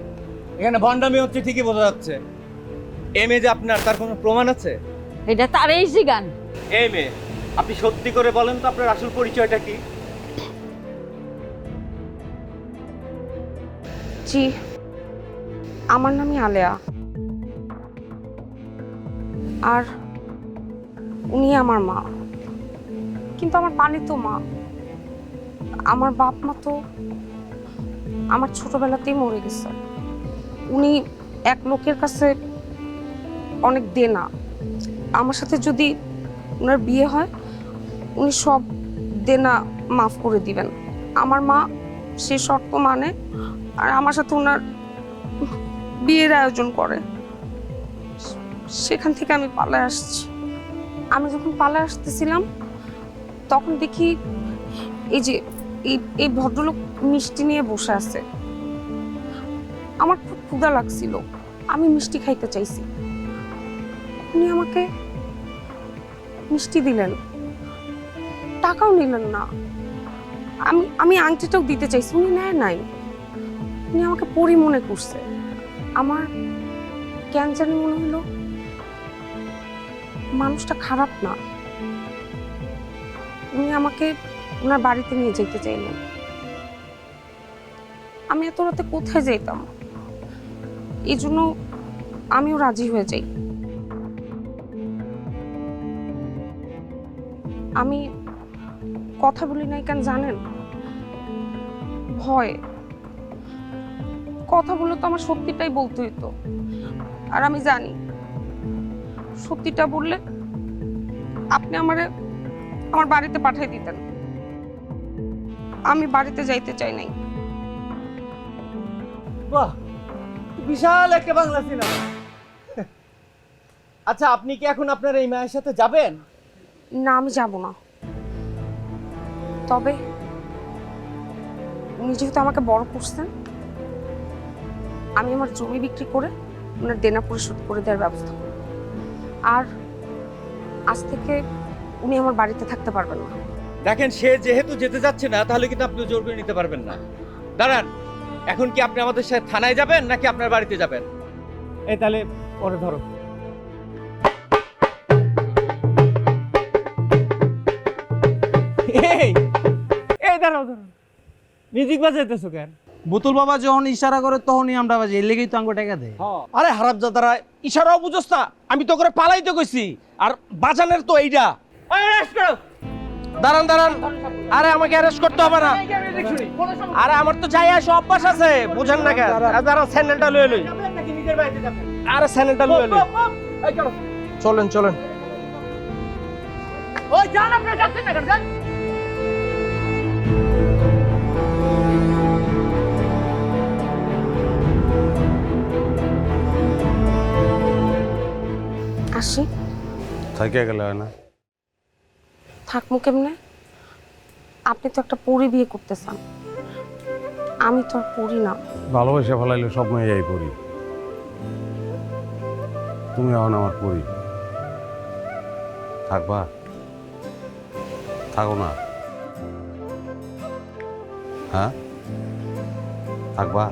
এখানে ভণ্ডামি হচ্ছে ঠিকই বোঝা যাচ্ছে। এই মেয়ে যে আপনার, তার কোনো প্রমাণ আছে? এটা তার এই জিগান। এই মেয়ে, আপনি সত্যি করে বলেন তো আপনার আসল পরিচয়টা কি? জি, আমার নামই আলেয়া, আর উনি আমার মা। কিন্তু আমার পালিত মা। আমার বাপ মা তো আমার ছোটবেলাতেই মরে গেছে। উনি এক লোকের কাছে অনেক দেনা। আমার সাথে যদি ওনার বিয়ে হয়, উনি সব দেনা মাফ করে দিবেন। আমার মা সে শর্ত মানে, আর আমার সাথে ওনার বিয়ের আয়োজন করে। সেখান থেকে আমি পালায় আসছি। আমি যখন পালায় আসতেছিলাম, তখন দেখি এই যে এই ভদ্রলোক মিষ্টি নিয়ে বসে আছে। আমার খুব ক্ষুধা লাগছিল, আমি মিষ্টি খাইতে চাইছি। উনি আমাকে মিষ্টি দিলেন, টাকাও নিলেন না। আমি আংটিটাও দিতে চাইছি, উনি নেয় নাই। উনি আমাকে পরি মনে করছে। আমার কেন জানি মনে হলো মানুষটা খারাপ না। উনি আমাকে ওনার বাড়িতে নিয়ে যেতে চাইলেন। আমি এত রাতে কোথায় যেতাম? এই জন্য আমিও রাজি হয়ে যাই। আমি কথা বলি নাই কেন জানেন? ভয়। কথা বলে তো আমার সত্যিটাই বলতে হইতো। আর আমি জানি সত্যিটা বললে আপনি আমার বাড়িতে পাঠিয়ে দিতেন। আমি বাড়িতে যাইতে চাই নাই। বাহ, বিশাল একটা বাংলা সিনেমা। আচ্ছা, আপনি কি এখন আপনার এই মায়ের সাথে যাবেন? না, আমি যাব না। তবে উনি যেহেতু আমাকে বড় করছেন, আমি আমার জমি বিক্রি করে ওনার দেনা পরিশোধ করে দেওয়ার ব্যবস্থা করব। আর আজ থেকে উনি আমার বাড়িতে থাকতে পারবেন না। দেখেন, সে যেহেতু যেতে যাচ্ছে না, তাহলে কিন্তু আপনি জোর করে নিতে পারবেন না। দাঁড়ান, এখন কি আপনি আমাদের সাথে থানায় যাবেন নাকি আপনার বাড়িতে যাবেন? এই তাহলে ওরে ধরো। এই দাঁড়াও, মিউজিক বাজাইতেছো কেন? বুতুল বাবা যখন ইশারা করে তখনই আমরা বাজি, এর লেগেই তো আঙ্গ টাকা দেয়। আরে হারামজাদারা, ইশারাও বুঝছ না? আমি তো করে পালাইতে কইছি, আর বাজানের তো এইটা। দাঁড়ান। আরে আমাকে অ্যারেস্ট করতে হবে না। আরে আমার তো যাই আসো অভ্যাস আছে, বুঝেন না কেন? দাঁড়ান, স্যান্ডেলটা লয়ে লই। আরে স্যান্ডেলটা লয়ে লই। চলেন। ওই যান, আপনি যাচ্ছেন না কেন? যান। আসি। থাকে গেল না, থাকবো কেমনে? আপনি তো একটা পরি বিয়ে করতে চান, আমি তো আর পরি না। ভালোবাসা ফেলাইলে সব মেয়েই পড়ি। তুমি এখন আমার পড়ি। থাকবা? থাকো না? হ্যাঁ, থাকবা?